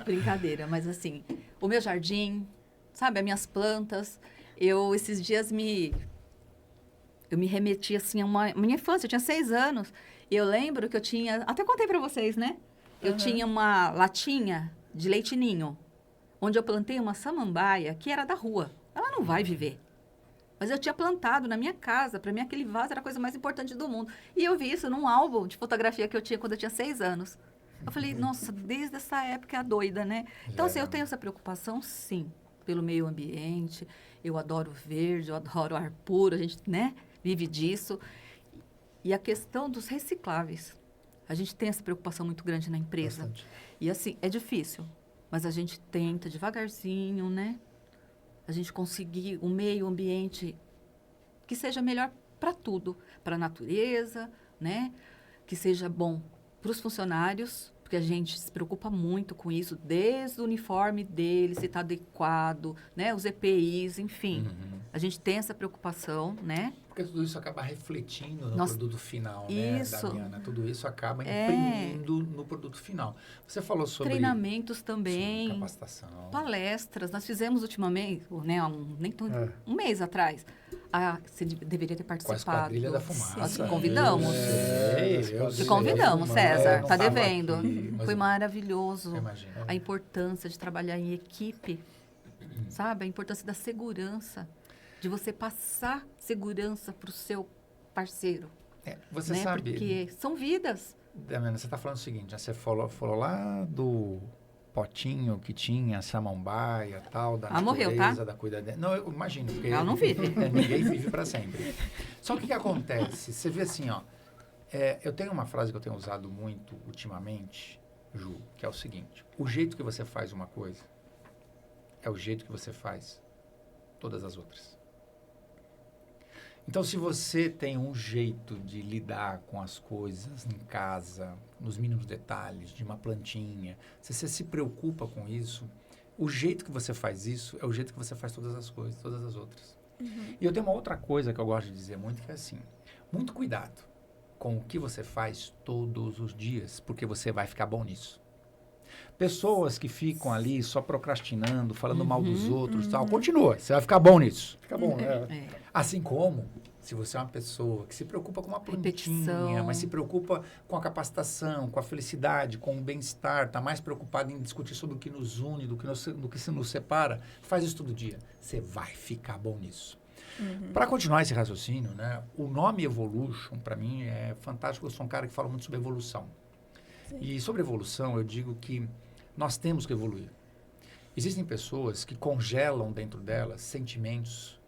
Brincadeira, mas assim, o meu jardim, sabe, as minhas plantas. Esses dias, eu me remeti, assim, a minha infância. Eu tinha 6 anos. E eu lembro que eu tinha... Até contei pra vocês, né? Eu tinha uma latinha de leite ninho, onde eu plantei uma samambaia que era da rua. Ela não vai viver. Mas eu tinha plantado na minha casa. Para mim, aquele vaso era a coisa mais importante do mundo. E eu vi isso num álbum de fotografia que eu tinha quando eu tinha 6 anos. Eu falei, nossa, desde essa época é a doida, né? Então, assim, eu tenho essa preocupação, sim, pelo meio ambiente. Eu adoro verde, eu adoro ar puro. A gente, né, vive disso. E a questão dos recicláveis. A gente tem essa preocupação muito grande na empresa. Bastante. E, assim, é difícil. Mas a gente tenta devagarzinho, né? A gente conseguir um meio ambiente que seja melhor para tudo. Para a natureza, né? Que seja bom para os funcionários, porque a gente se preocupa muito com isso, desde o uniforme dele, se está adequado, né? Os EPIs, enfim. A gente tem essa preocupação, né? Porque tudo isso acaba refletindo no produto final, né, Damiana? Tudo isso acaba imprimindo no produto final. Você falou sobre... Treinamentos também. Sim, capacitação. Palestras. Nós fizemos ultimamente, né, um mês atrás. Você deveria ter participado. Com a Esquadrilha da Fumaça. Nós te convidamos. Eu Te sei. convidamos, César. Tá tava devendo. aqui, mas Foi maravilhoso. Imagina. A importância de trabalhar em equipe. sabe? A importância da segurança, de você passar segurança para o seu parceiro. Você né? sabe... Porque são vidas. Damiana, você está falando o seguinte, você falou lá do potinho que tinha a samambaia, tal, da natureza, morreu, tá? da cuidadora. Não, eu imagino, porque... Ela não vive. Ninguém vive para sempre. Só que o que acontece? Você vê assim, ó, eu tenho uma frase que eu tenho usado muito ultimamente, Ju, que é o seguinte, o jeito que você faz uma coisa é o jeito que você faz todas as outras. Então, se você tem um jeito de lidar com as coisas em casa, nos mínimos detalhes, de uma plantinha, se você se preocupa com isso, o jeito que você faz isso é o jeito que você faz todas as coisas, todas as outras. E eu tenho uma outra coisa que eu gosto de dizer muito, que é assim, muito cuidado com o que você faz todos os dias, porque você vai ficar bom nisso. Pessoas que ficam ali só procrastinando, falando mal dos outros, tal, continua, você vai ficar bom nisso. Fica bom, Assim como, se você é uma pessoa que se preocupa com uma plantinha, Repetição. mas se preocupa com a capacitação, com a felicidade, com o bem-estar, está mais preocupado em discutir sobre o que nos une do que nos separa, faz isso todo dia. Você vai ficar bom nisso. Para continuar esse raciocínio, né, o nome Evolution, para mim, é fantástico. Eu sou um cara que fala muito sobre evolução. Sim. E sobre evolução, eu digo que nós temos que evoluir. Existem pessoas que congelam dentro delas sentimentos,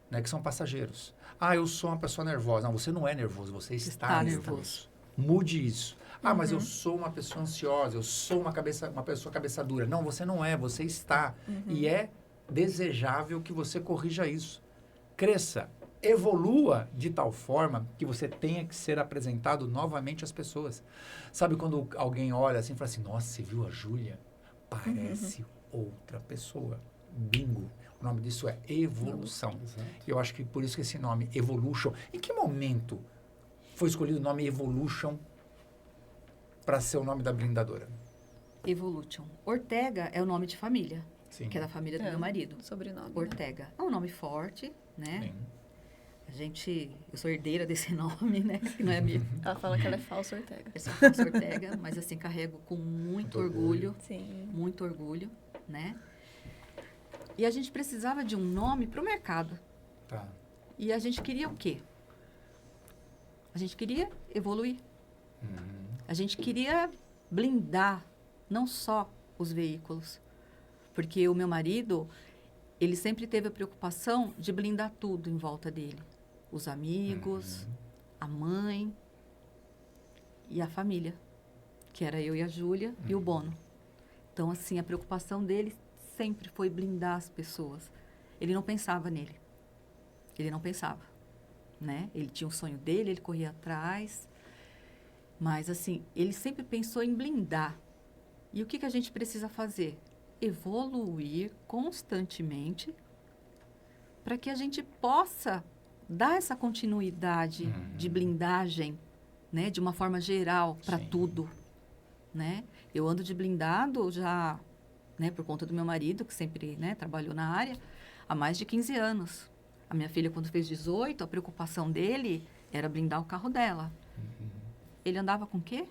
né, que são passageiros. Ah, eu sou uma pessoa nervosa. Não, você não é nervoso, você está nervoso. Mude isso. Ah, mas eu sou uma pessoa ansiosa, eu sou uma pessoa cabeça dura. Não, você não é, você está. E é desejável que você corrija isso. Cresça, evolua de tal forma que você tenha que ser apresentado novamente às pessoas. Sabe quando alguém olha assim e fala assim, nossa, você viu a Júlia? Parece outra pessoa. Bingo. O nome disso é evolução. E eu acho que por isso que esse nome, Evolution. Em que momento foi escolhido o nome Evolution para ser o nome da blindadora? Evolution. Ortega é o nome de família, Sim. que é da família do meu marido. Sobrenome. Ortega. É um nome forte, né? Sim. Eu sou herdeira desse nome, né? Que não é minha. Ela fala que ela é falsa Ortega. Eu sou falsa Ortega, mas assim, carrego com muito orgulho. Sim. Muito orgulho, né? E a gente precisava de um nome para o mercado. Tá. E a gente queria o quê? A gente queria evoluir. A gente queria blindar não só os veículos. Porque o meu marido, ele sempre teve a preocupação de blindar tudo em volta dele. Os amigos, a mãe e a família. Que era eu e a Júlia e o Bono. Então, assim, a preocupação dele sempre foi blindar as pessoas. Ele não pensava nele. Ele não pensava, né? Ele tinha o sonho dele, ele corria atrás. Mas, assim, ele sempre pensou em blindar. E o que a gente precisa fazer? Evoluir constantemente para que a gente possa dar essa continuidade de blindagem, né? De uma forma geral para tudo, né? Eu ando de blindado já, né? Por conta do meu marido, que sempre, né, trabalhou na área, há mais de 15 anos. A minha filha, quando fez 18, a preocupação dele era blindar o carro dela. Ele andava com o quê?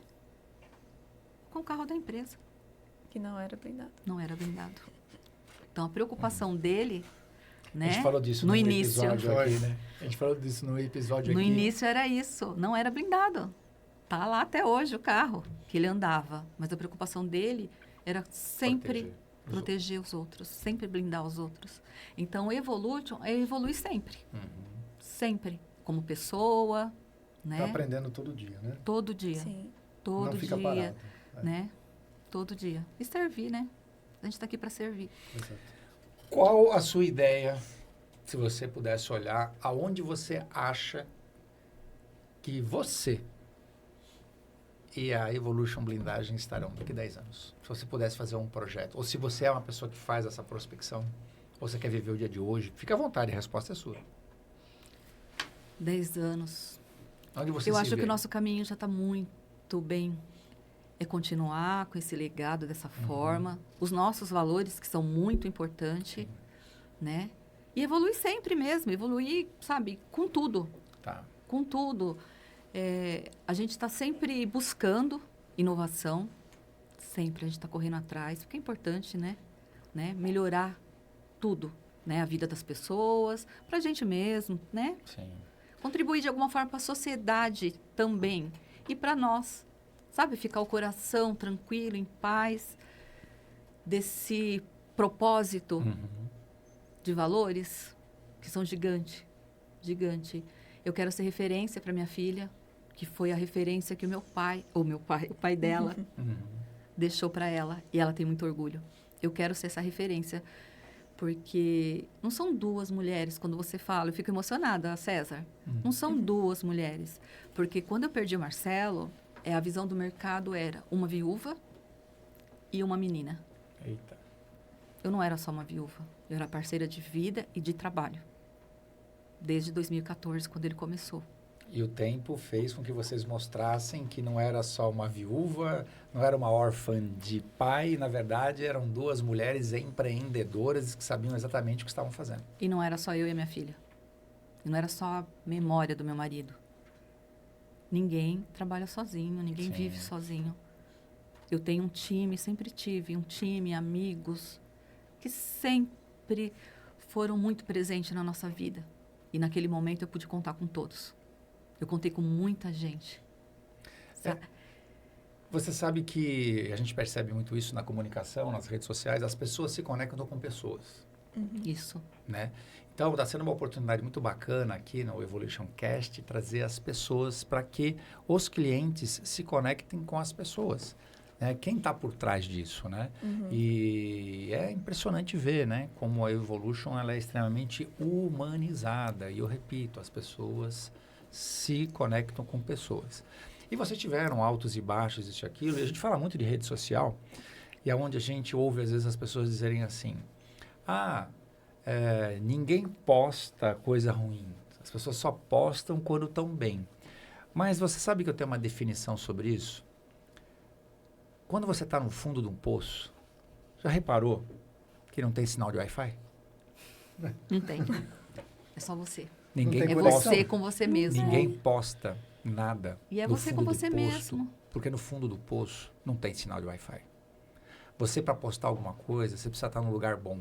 Com o carro da empresa. Que não era blindado. Não era blindado. Então, a preocupação dele, né? A gente falou disso no no início. episódio aqui, né? A gente falou disso no episódio No aqui. início era isso, não era blindado. Tá lá até hoje o carro que ele andava. Mas a preocupação dele era sempre proteger os outros, sempre blindar os outros. Então, Evolution é evoluir sempre. Sempre. Como pessoa, né? Tá aprendendo todo dia, né? Todo dia. Sim. Todo Não fica dia, parado. né? Todo dia. E servir, né? A gente está aqui para servir. Exato. Qual a sua ideia, se você pudesse olhar, aonde você acha que você e a Evolution Blindagem estarão daqui a 10 anos? Se você pudesse fazer um projeto, ou se você é uma pessoa que faz essa prospecção, ou você quer viver o dia de hoje, fica à vontade, a resposta é sua. 10 anos. Onde você Eu se acho vê? que o nosso caminho já está muito bem. É continuar com esse legado dessa forma. Os nossos valores, que são muito importantes, né? E evoluir sempre mesmo. Evoluir, sabe, com tudo. Tá. Com tudo. A gente está sempre buscando inovação. Sempre a gente está correndo atrás. Porque é importante, né? Melhorar tudo, né? A vida das pessoas, para a gente mesmo, né? Sim. Contribuir de alguma forma para a sociedade também. E para nós, sabe? Ficar o coração tranquilo, em paz, desse propósito de valores que são gigante. Eu quero ser referência para minha filha, que foi a referência que o pai dela, deixou para ela. E ela tem muito orgulho. Eu quero ser essa referência. Porque não são duas mulheres, quando você fala, eu fico emocionada, César. Não são duas mulheres. Porque quando eu perdi o Marcelo, a visão do mercado era uma viúva e uma menina. Eita. Eu não era só uma viúva, eu era parceira de vida e de trabalho. Desde 2014, quando ele começou. E o tempo fez com que vocês mostrassem que não era só uma viúva, não era uma órfã de pai, na verdade eram duas mulheres empreendedoras que sabiam exatamente o que estavam fazendo. E não era só eu e a minha filha. E não era só a memória do meu marido. Ninguém trabalha sozinho, ninguém vive sozinho. Eu tenho um time, sempre tive um time, amigos, que sempre foram muito presentes na nossa vida. E naquele momento eu pude contar com todos. Eu contei com muita gente. Você sabe que a gente percebe muito isso na comunicação, nas redes sociais, as pessoas se conectam com pessoas. Isso. Né? Então, está sendo uma oportunidade muito bacana aqui no Evolution Cast trazer as pessoas para que os clientes se conectem com as pessoas. Né? Quem está por trás disso, né? E é impressionante ver, né? Como a Evolution ela é extremamente humanizada. E eu repito, as pessoas se conectam com pessoas. E vocês tiveram altos e baixos, isso e aquilo, e a gente fala muito de rede social, e é onde a gente ouve, às vezes, as pessoas dizerem assim, ninguém posta coisa ruim, as pessoas só postam quando estão bem. Mas você sabe que eu tenho uma definição sobre isso? Quando você está no fundo de um poço, já reparou que não tem sinal de Wi-Fi? Não tem. É só você. Ninguém é posta, você com você mesmo. Ninguém posta nada. E é no você fundo com você do poço, mesmo. Porque no fundo do poço não tem sinal de Wi-Fi. Você, para postar alguma coisa, você precisa estar num lugar bom.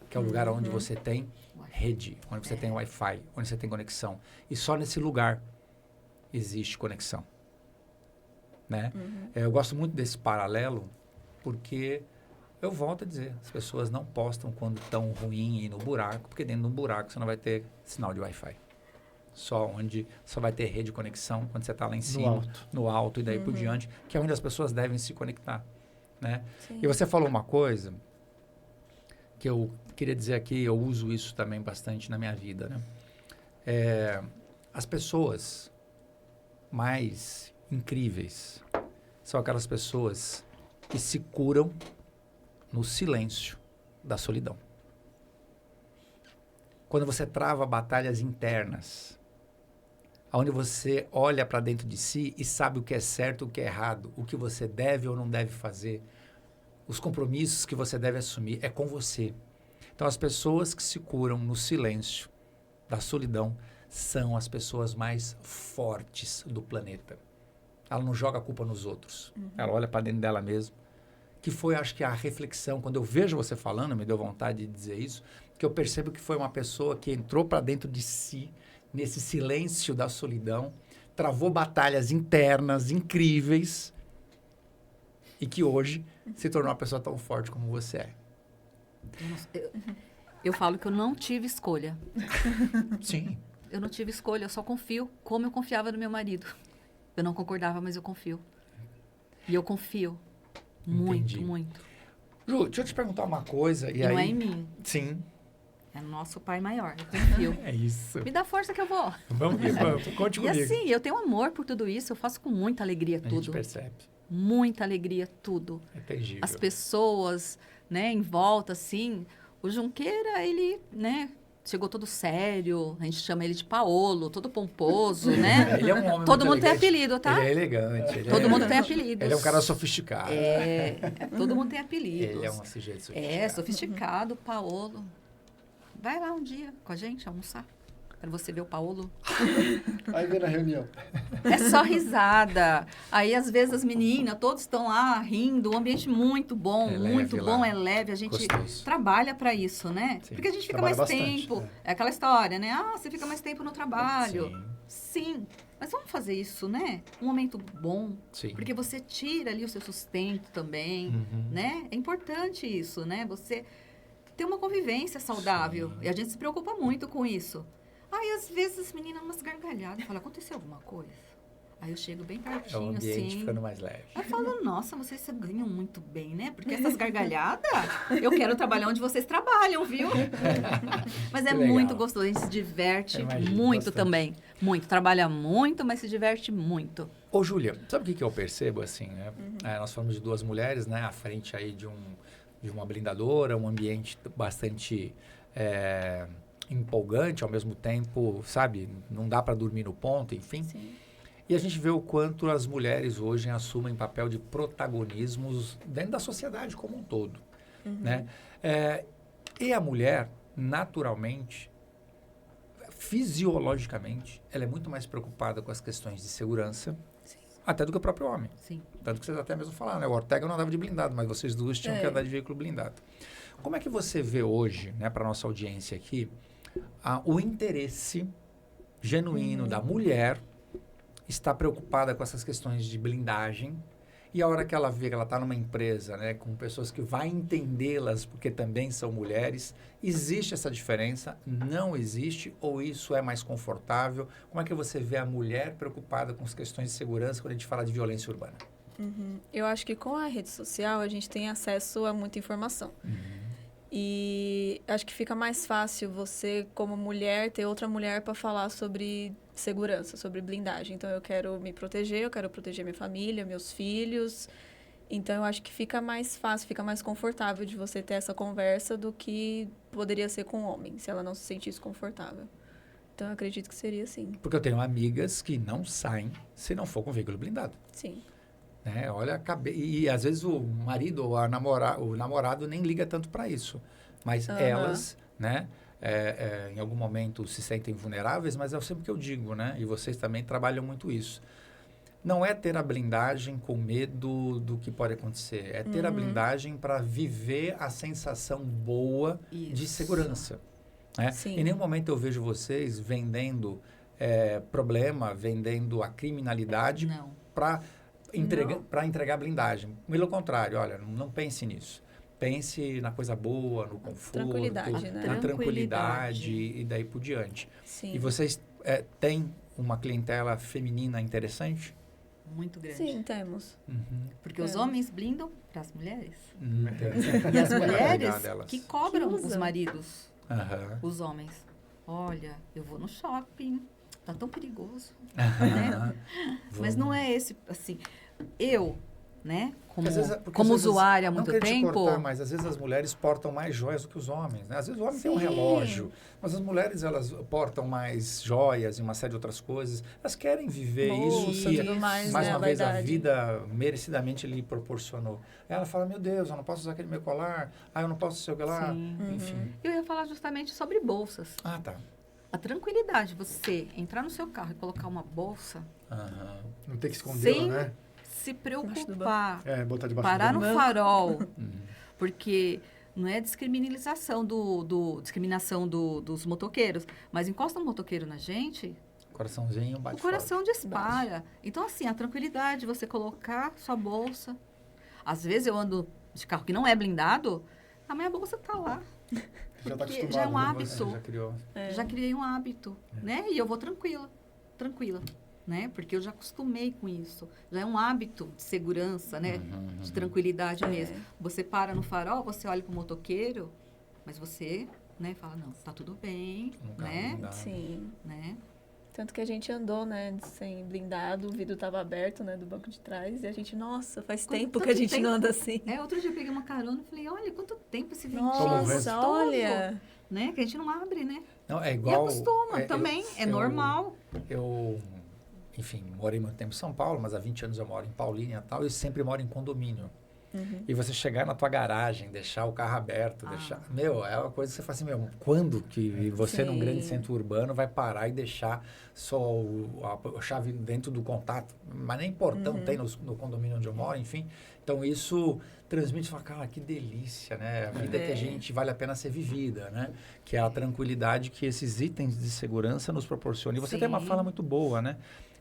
Que é o lugar onde você tem rede, onde você tem Wi-Fi, onde você tem conexão. E só nesse lugar existe conexão. Né? Eu gosto muito desse paralelo, porque eu volto a dizer, as pessoas não postam quando estão ruim e no buraco, porque dentro de um buraco você não vai ter sinal de Wi-Fi. Só vai ter rede de conexão quando você está lá em cima, no alto e daí por diante, que é onde as pessoas devem se conectar. Né? E você falou uma coisa que eu queria dizer aqui, eu uso isso também bastante na minha vida. Né? As pessoas mais incríveis são aquelas pessoas que se curam no silêncio da solidão. Quando você trava batalhas internas, onde você olha para dentro de si e sabe o que é certo, o que é errado, o que você deve ou não deve fazer, os compromissos que você deve assumir, é com você. Então, as pessoas que se curam no silêncio da solidão são as pessoas mais fortes do planeta. Ela não joga a culpa nos outros. Ela olha para dentro dela mesma. Que foi, acho que, a reflexão. Quando eu vejo você falando, me deu vontade de dizer isso, que eu percebo que foi uma pessoa que entrou para dentro de si, nesse silêncio da solidão, travou batalhas internas incríveis e que hoje se tornou uma pessoa tão forte como você é. Eu falo que eu não tive escolha. Sim. Eu não tive escolha, eu só confio como eu confiava no meu marido. Eu não concordava, mas eu confio. E eu confio. Muito, muito. Ju, deixa eu te perguntar uma coisa. E aí... não é em mim. Sim. É no nosso pai maior, eu confio. É isso. Me dá força que eu vou. Vamos, conte comigo. E assim, eu tenho amor por tudo isso, eu faço com muita alegria tudo. A gente percebe. Muita alegria tudo. É tangível. As pessoas, né, em volta, assim. O Junqueira, ele, né, chegou todo sério, a gente chama ele de Paolo, todo pomposo, né? Ele é um homem todo mundo elegante. tem apelido, tá? Ele é elegante. Todo mundo tem apelidos. Ele é um cara sofisticado. Todo mundo tem apelidos. Ele é um sujeito sofisticado. É, sofisticado, Paolo. Vai lá um dia com a gente almoçar. para você ver o Paulo. Aí vem na reunião. É só risada. Aí, às vezes, as meninas, todos estão lá rindo, um ambiente muito bom, é leve. A gente trabalha para isso, né? Sim. Porque a gente fica Trabalha mais bastante, tempo. É aquela história, né? Ah, você fica mais tempo no trabalho. Sim. Sim. Mas vamos fazer isso, né? Um momento bom. Sim. Porque você tira ali o seu sustento também, né? É importante isso, né? Você ter uma convivência saudável. Sim. E a gente se preocupa muito com isso. Aí, às vezes, as meninas umas gargalhadas. Falam, aconteceu alguma coisa? Aí eu chego bem pertinho, É o ambiente assim. ficando mais leve. Eu falo, nossa, vocês ganham muito bem, né? Porque essas gargalhadas, eu quero trabalhar onde vocês trabalham, viu? Mas é muito gostoso, a gente se diverte muito bastante. também. Muito, trabalha muito, mas se diverte muito. Ô, Júlia, sabe o que eu percebo, assim, né? Nós falamos de 2 mulheres, né? À frente aí de uma blindadora, um ambiente bastante empolgante, ao mesmo tempo, sabe? Não dá para dormir no ponto, enfim. Sim. E a gente vê o quanto as mulheres hoje assumem papel de protagonismos dentro da sociedade como um todo, né? E a mulher, naturalmente, fisiologicamente, ela é muito mais preocupada com as questões de segurança, até do que o próprio homem. Sim. Tanto que vocês até mesmo falaram, né? O Ortega não andava de blindado, mas vocês duas tinham que andar de veículo blindado. Como é que você vê hoje, né, para nossa audiência aqui, o interesse genuíno da mulher está preocupada com essas questões de blindagem e a hora que ela vê que ela está numa empresa, né, com pessoas que vai entendê-las porque também são mulheres, existe essa diferença? Não existe? Ou isso é mais confortável? Como é que você vê a mulher preocupada com as questões de segurança quando a gente fala de violência urbana? Eu acho que com a rede social a gente tem acesso a muita informação. E acho que fica mais fácil você, como mulher, ter outra mulher para falar sobre segurança, sobre blindagem. Então, eu quero me proteger, eu quero proteger minha família, meus filhos. Então, eu acho que fica mais fácil, fica mais confortável de você ter essa conversa do que poderia ser com um homem, se ela não se sentisse confortável. Então, eu acredito que seria assim. Porque eu tenho amigas que não saem se não for com veículo blindado. Sim. Né? Olha, e às vezes o marido ou o namorado nem liga tanto para isso. Mas elas, né, em algum momento se sentem vulneráveis, mas é sempre que eu digo, né? E vocês também trabalham muito isso. Não é ter a blindagem com medo do que pode acontecer. É ter a blindagem para viver a sensação boa de segurança. Né? Em nenhum momento eu vejo vocês vendendo problema, vendendo a criminalidade para entregar blindagem. Pelo contrário, olha, não pense nisso. Pense na coisa boa, no conforto, tranquilidade, né? na tranquilidade e daí por diante. Sim. E vocês têm uma clientela feminina interessante? Muito grande. Sim, temos. Porque os homens blindam para as mulheres. E E as mulheres que cobram os maridos, Uhum. os homens. Olha, eu vou no shopping, tá tão perigoso. Né? Mas não é esse, assim, eu, né, como usuária há muito tempo... Cortar, mas às vezes as mulheres portam mais joias do que os homens, né? Às vezes o homem tem um relógio, mas as mulheres, elas portam mais joias e uma série de outras coisas. Elas querem viver isso que, mais uma vez, a vida merecidamente lhe proporcionou. Ela fala, meu Deus, eu não posso usar aquele meu colar, eu não posso ser o que lá, enfim. Eu ia falar justamente sobre bolsas. Ah, tá. A tranquilidade, você entrar no seu carro e colocar uma bolsa... Não ter que escondê-la, né? Se preocupar, botar debaixo parar do no farol, porque não é discriminação discriminação dos motoqueiros, mas encosta um motoqueiro na gente, Coraçãozinho bate o coração forte. dispara. Então, assim, a tranquilidade, você colocar sua bolsa. Às vezes eu ando de carro que não é blindado, a minha bolsa tá lá. Já tá acostumado, já é um né? hábito. Já criou. Já criei um hábito, né? E eu vou tranquila. Né? Porque eu já acostumei com isso. Já é um hábito de segurança, né? De tranquilidade mesmo. Você para no farol, você olha pro motoqueiro, mas você, né, fala, não, tá tudo bem, né? Sim. Né? Tanto que a gente andou, né, sem blindado, o vidro tava aberto, né, do banco de trás, e a gente, nossa, faz tempo que a gente não anda assim. Outro dia eu peguei uma carona e falei, olha, quanto tempo esse ventinho Nossa, olha! Né? Que a gente não abre, né? Não, é igual... E acostuma também, é normal. Enfim, morei muito tempo em São Paulo, mas há 20 anos eu moro em Paulínia e tal, e sempre moro em condomínio. E você chegar na tua garagem, deixar o carro aberto, Meu, é uma coisa que você fala assim, meu, quando que você num grande centro urbano vai parar e deixar só a chave dentro do contato? Mas nem portão tem no condomínio onde eu moro, enfim. Então, isso transmite, fala, cara, que delícia, né? A vida que a gente vale a pena ser vivida, né? Que é a tranquilidade que esses itens de segurança nos proporcionam. E você tem uma fala muito boa, né?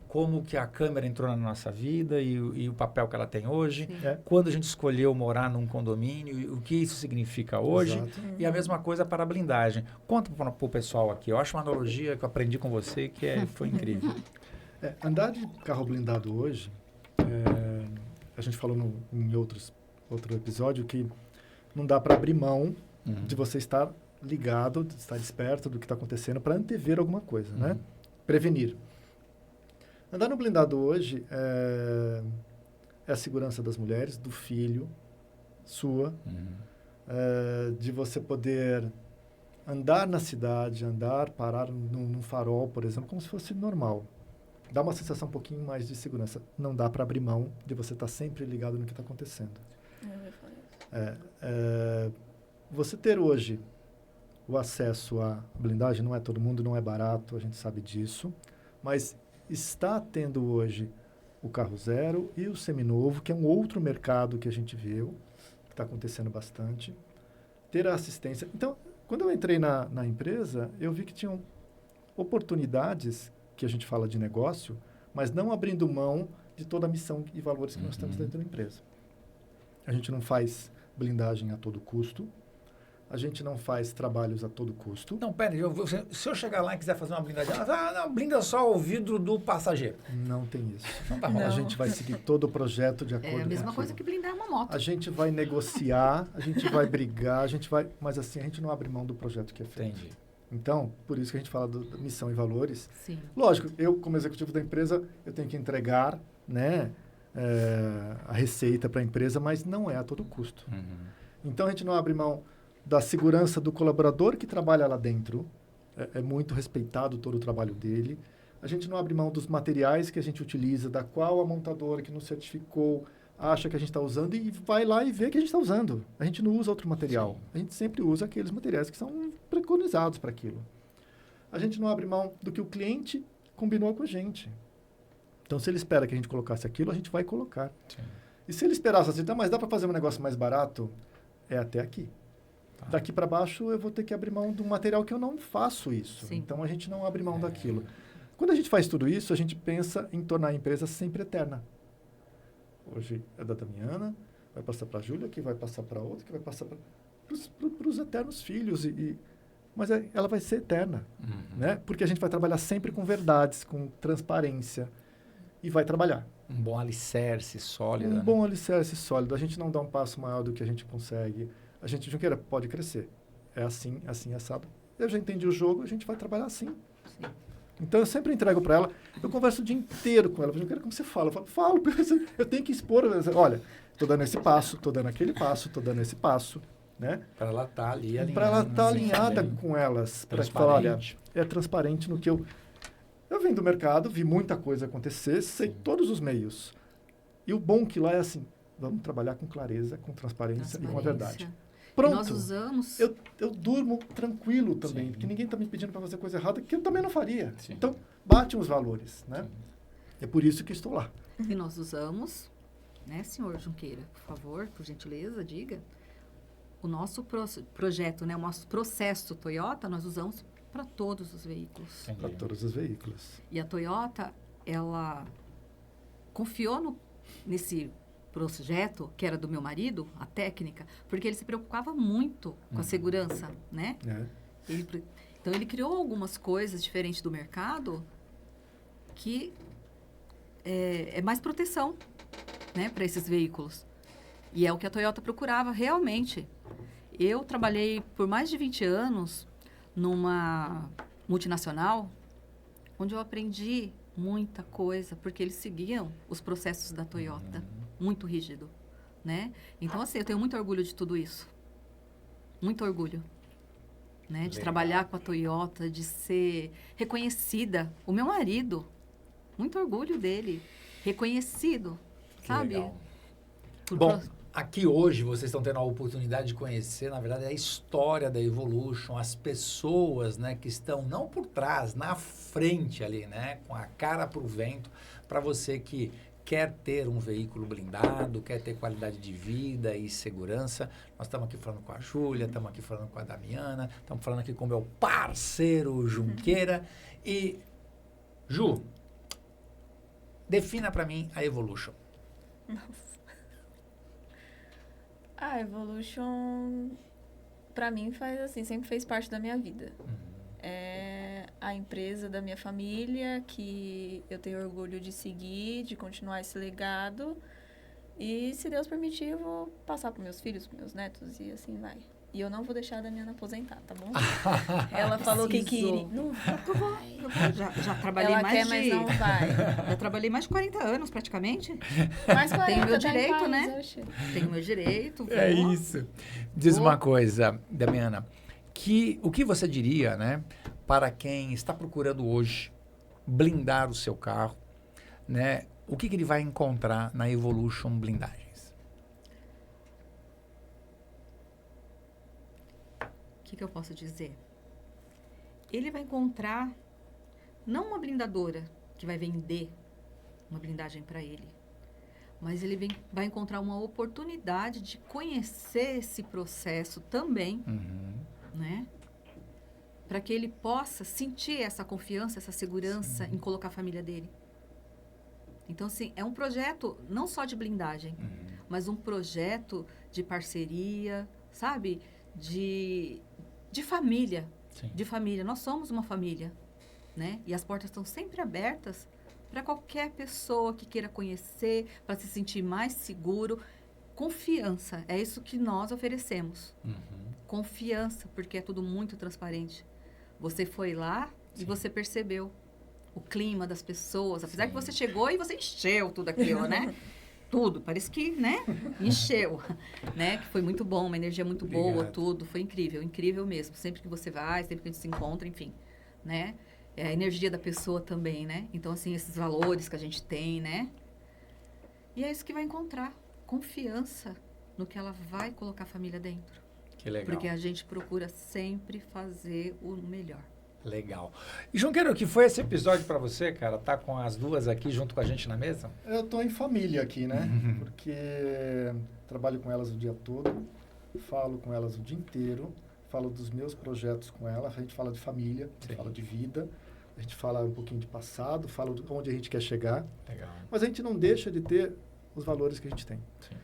Como que a câmera entrou na nossa vida e o papel que ela tem hoje, quando a gente escolheu morar num condomínio, e o que isso significa hoje, e a mesma coisa para a blindagem. Conta para o pessoal aqui, eu acho uma analogia que eu aprendi com você que foi incrível. Andar de carro blindado hoje, a gente falou em outro episódio que não dá para abrir mão de você estar ligado, de estar desperto do que está acontecendo para antever alguma coisa, né? Prevenir. Andar no blindado hoje é a segurança das mulheres, do filho, sua, de você poder andar na cidade, parar num farol, por exemplo, como se fosse normal. Dá uma sensação um pouquinho mais de segurança. Não dá para abrir mão de você estar sempre ligado no que está acontecendo. Você ter hoje o acesso à blindagem, não é todo mundo, não é barato, a gente sabe disso, mas está tendo hoje o carro zero e o seminovo, que é um outro mercado que a gente viu, que está acontecendo bastante. Ter a assistência. Então, quando eu entrei na empresa, eu vi que tinham oportunidades, que a gente fala de negócio, mas não abrindo mão de toda a missão e valores que nós temos dentro da empresa. A gente não faz blindagem a todo custo. A gente não faz trabalhos a todo custo. Não, pera, se eu chegar lá e quiser fazer uma blindagem, não, blinda só o vidro do passageiro. Não tem isso. Não tá rolando. A gente vai seguir todo o projeto de acordo com É a mesma coisa que blindar uma moto. A gente vai negociar, a gente vai brigar, mas assim, a gente não abre mão do projeto que é feito. Entendi. Então, por isso que a gente fala da missão e valores. Sim. Lógico, eu como executivo da empresa, eu tenho que entregar, né, a receita para a empresa, mas não é a todo custo. Então, a gente não abre mão da segurança do colaborador que trabalha lá dentro. É muito respeitado todo o trabalho dele. A gente não abre mão dos materiais que a gente utiliza, da qual a montadora que nos certificou acha que a gente está usando e vai lá e vê que a gente está usando. A gente não usa outro material. A gente sempre usa aqueles materiais que são preconizados para aquilo. A gente não abre mão do que o cliente combinou com a gente. Então, se ele espera que a gente colocasse aquilo, a gente vai colocar. Sim. E se ele esperasse assim, mas dá para fazer um negócio mais barato? É até aqui. Daqui para baixo, eu vou ter que abrir mão de um material que eu não faço isso. Sim. Então, a gente não abre mão daquilo. Quando a gente faz tudo isso, a gente pensa em tornar a empresa sempre eterna. Hoje é da Damiana, vai passar para a Júlia, que vai passar para outra, que vai passar para os eternos filhos. Mas ela vai ser eterna, né? Porque a gente vai trabalhar sempre com verdades, com transparência. E vai trabalhar. Um bom alicerce sólido. Um bom alicerce sólido. A gente não dá um passo maior do que a gente consegue. A gente, Junqueira, pode crescer. É assim, assado. Eu já entendi o jogo, a gente vai trabalhar assim. Sim. Então, eu sempre entrego para ela. Eu converso o dia inteiro com ela. Junqueira, como você fala? Eu falo, eu tenho que expor. Olha, estou dando esse passo, estou dando aquele passo, estou dando esse passo. Né? Para ela estar ali alinhada. Para ela estar alinhada com elas. Para falar, olha, é transparente no que eu vim do mercado, vi muita coisa acontecer, sei todos os meios. E o bom que lá é assim, vamos trabalhar com clareza, com transparência e com a verdade. Pronto. E nós usamos. Eu durmo tranquilo também, porque ninguém está me pedindo para fazer coisa errada, que eu também não faria. Sim. Então, bate os valores, né? É por isso que estou lá. E nós usamos, né, senhor Junqueira, por favor, por gentileza, diga, o nosso projeto, né, o nosso processo Toyota, nós usamos para todos os veículos. Para todos os veículos. E a Toyota, ela confiou nesse projeto, que era do meu marido, a técnica, porque ele se preocupava muito com a segurança, né? Então, ele criou algumas coisas diferentes do mercado que é mais proteção, né, para esses veículos. E é o que a Toyota procurava realmente. Eu trabalhei por mais de 20 anos numa multinacional, onde eu aprendi muita coisa, porque eles seguiam os processos da Toyota, muito rígido, né? Então, assim, eu tenho muito orgulho de tudo isso. Muito orgulho, né? De trabalhar com a Toyota, de ser reconhecida. O meu marido, muito orgulho dele, reconhecido, sabe? Legal. Bom, aqui hoje vocês estão tendo a oportunidade de conhecer, na verdade, a história da Evolution, as pessoas, né, que estão não por trás, na frente ali, né, com a cara pro vento, para você que quer ter um veículo blindado, quer ter qualidade de vida e segurança. Nós estamos aqui falando com a Júlia, estamos aqui falando com a Damiana, estamos falando aqui com o meu parceiro Junqueira. E, Ju, defina para mim a Evolution. Nossa. A Evolution, para mim, sempre fez parte da minha vida. É a empresa da minha família, que eu tenho orgulho de seguir, de continuar esse legado. E, se Deus permitir, eu vou passar para meus filhos, para meus netos, e assim vai. E eu não vou deixar a Damiana aposentar, tá bom? Ela falou que queria. Não vai. Já trabalhei Ela mais quer, de... mas não vai. Já trabalhei mais de 40 anos, praticamente. Mais 40, Tenho meu tá em direito, paz, né? oxe. Tenho meu direito. É vou. isso. Diz uma coisa, Damiana, o que você diria, né, para quem está procurando hoje blindar o seu carro, né, o que ele vai encontrar na Evolution Blindagens? O que eu posso dizer? Ele vai encontrar não uma blindadora que vai vender uma blindagem para ele, mas ele vai encontrar uma oportunidade de conhecer esse processo também, né? Para que ele possa sentir essa confiança, essa segurança em colocar a família dele. Então, assim, é um projeto não só de blindagem, mas um projeto de parceria, sabe? De família. Sim. De família. Nós somos uma família, né? E as portas estão sempre abertas para qualquer pessoa que queira conhecer, para se sentir mais seguro. Confiança, é isso que nós oferecemos. Confiança, porque é tudo muito transparente. Você foi lá e você percebeu o clima das pessoas, apesar que você chegou e você encheu tudo aquilo, né? Tudo, parece que, né? Encheu, né? Que foi muito bom, uma energia muito boa, tudo, foi incrível, incrível mesmo. Sempre que você vai, sempre que a gente se encontra, enfim, né? É a energia da pessoa também, né? Então, assim, esses valores que a gente tem, né? E é isso que vai encontrar, confiança no que ela vai colocar a família dentro. Que legal. Porque a gente procura sempre fazer o melhor. Legal. E, Junqueiro, o que foi esse episódio para você, cara? Tá com as duas aqui junto com a gente na mesa? Eu tô em família aqui, né? Porque trabalho com elas o dia todo, falo com elas o dia inteiro, falo dos meus projetos com elas, a gente fala de família, a gente fala de vida, a gente fala um pouquinho de passado, fala de onde a gente quer chegar. Legal. Mas a gente não deixa de ter os valores que a gente tem. Sim.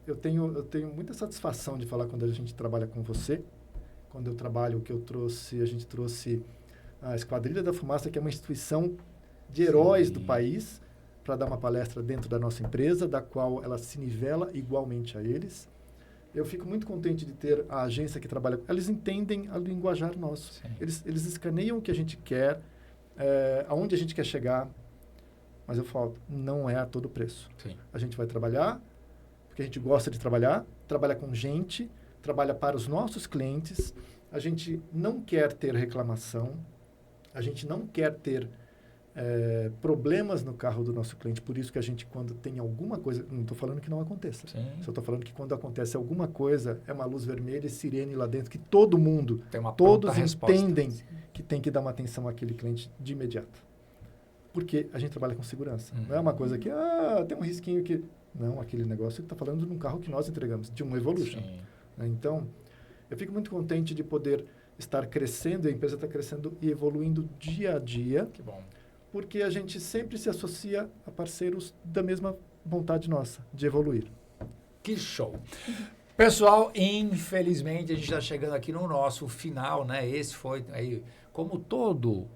Eu tenho muita satisfação de falar quando a gente trabalha com você. Quando eu trabalho, a gente trouxe a Esquadrilha da Fumaça, que é uma instituição de heróis do país, para dar uma palestra dentro da nossa empresa, da qual ela se nivela igualmente a eles. Eu fico muito contente de ter a agência que trabalha. Eles entendem a linguajar nosso. Eles escaneiam o que a gente quer, aonde a gente quer chegar. Mas eu falo, não é a todo preço. Sim. A gente vai trabalhar, porque a gente gosta de trabalhar, trabalha com gente, trabalha para os nossos clientes. A gente não quer ter reclamação, a gente não quer ter problemas no carro do nosso cliente. Por isso que a gente, quando tem alguma coisa, não estou falando que não aconteça. Sim. Só estou falando que quando acontece alguma coisa, é uma luz vermelha e sirene lá dentro, que todo mundo, Tem uma todos pronta resposta. entendem que tem que dar uma atenção àquele cliente de imediato. Porque a gente trabalha com segurança. Não é uma coisa que, tem um risquinho que... Não, aquele negócio que está falando de um carro que nós entregamos, de um Evolution. Sim. Então, eu fico muito contente de poder estar crescendo, a empresa está crescendo e evoluindo dia a dia. Que bom. Porque a gente sempre se associa a parceiros da mesma vontade nossa, de evoluir. Que show. Pessoal, infelizmente, a gente está chegando aqui no nosso final, né? Esse foi, aí, como todo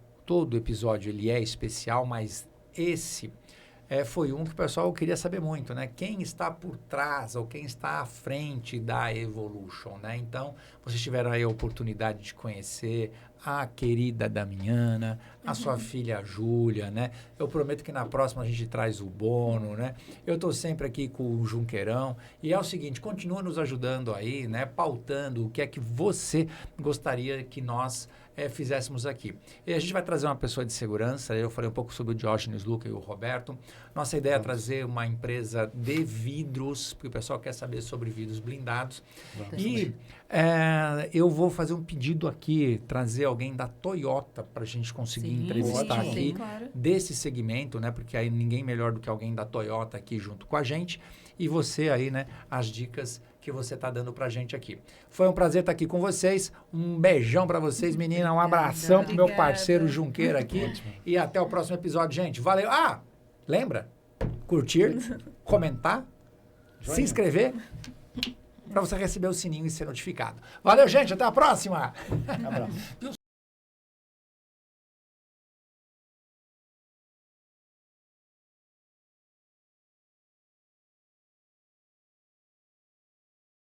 episódio, ele é especial, mas esse... foi um que o pessoal queria saber muito, né? Quem está por trás ou quem está à frente da Evolution, né? Então, vocês tiveram aí a oportunidade de conhecer a querida Damiana, a sua filha Júlia, né? Eu prometo que na próxima a gente traz o Bono, né? Eu estou sempre aqui com o Junqueirão e é o seguinte, continua nos ajudando aí, né? Pautando o que é que você gostaria que nós fizéssemos aqui. E a gente vai trazer uma pessoa de segurança, eu falei um pouco sobre o Diógenes Luca e o Roberto. Nossa ideia é trazer uma empresa de vidros, porque o pessoal quer saber sobre vidros blindados. E eu vou fazer um pedido aqui, trazer alguém da Toyota para a gente conseguir entrevistar aqui desse segmento, né? Porque aí ninguém melhor do que alguém da Toyota aqui junto com a gente. E você aí, né? As dicas que você está dando para a gente aqui. Foi um prazer estar aqui com vocês. Um beijão para vocês, menina. Um abração pro meu parceiro Junqueira aqui. E até o próximo episódio, gente. Valeu. Lembra? Curtir, comentar, se inscrever para você receber o sininho e ser notificado. Valeu, gente. Até a próxima. Abraço.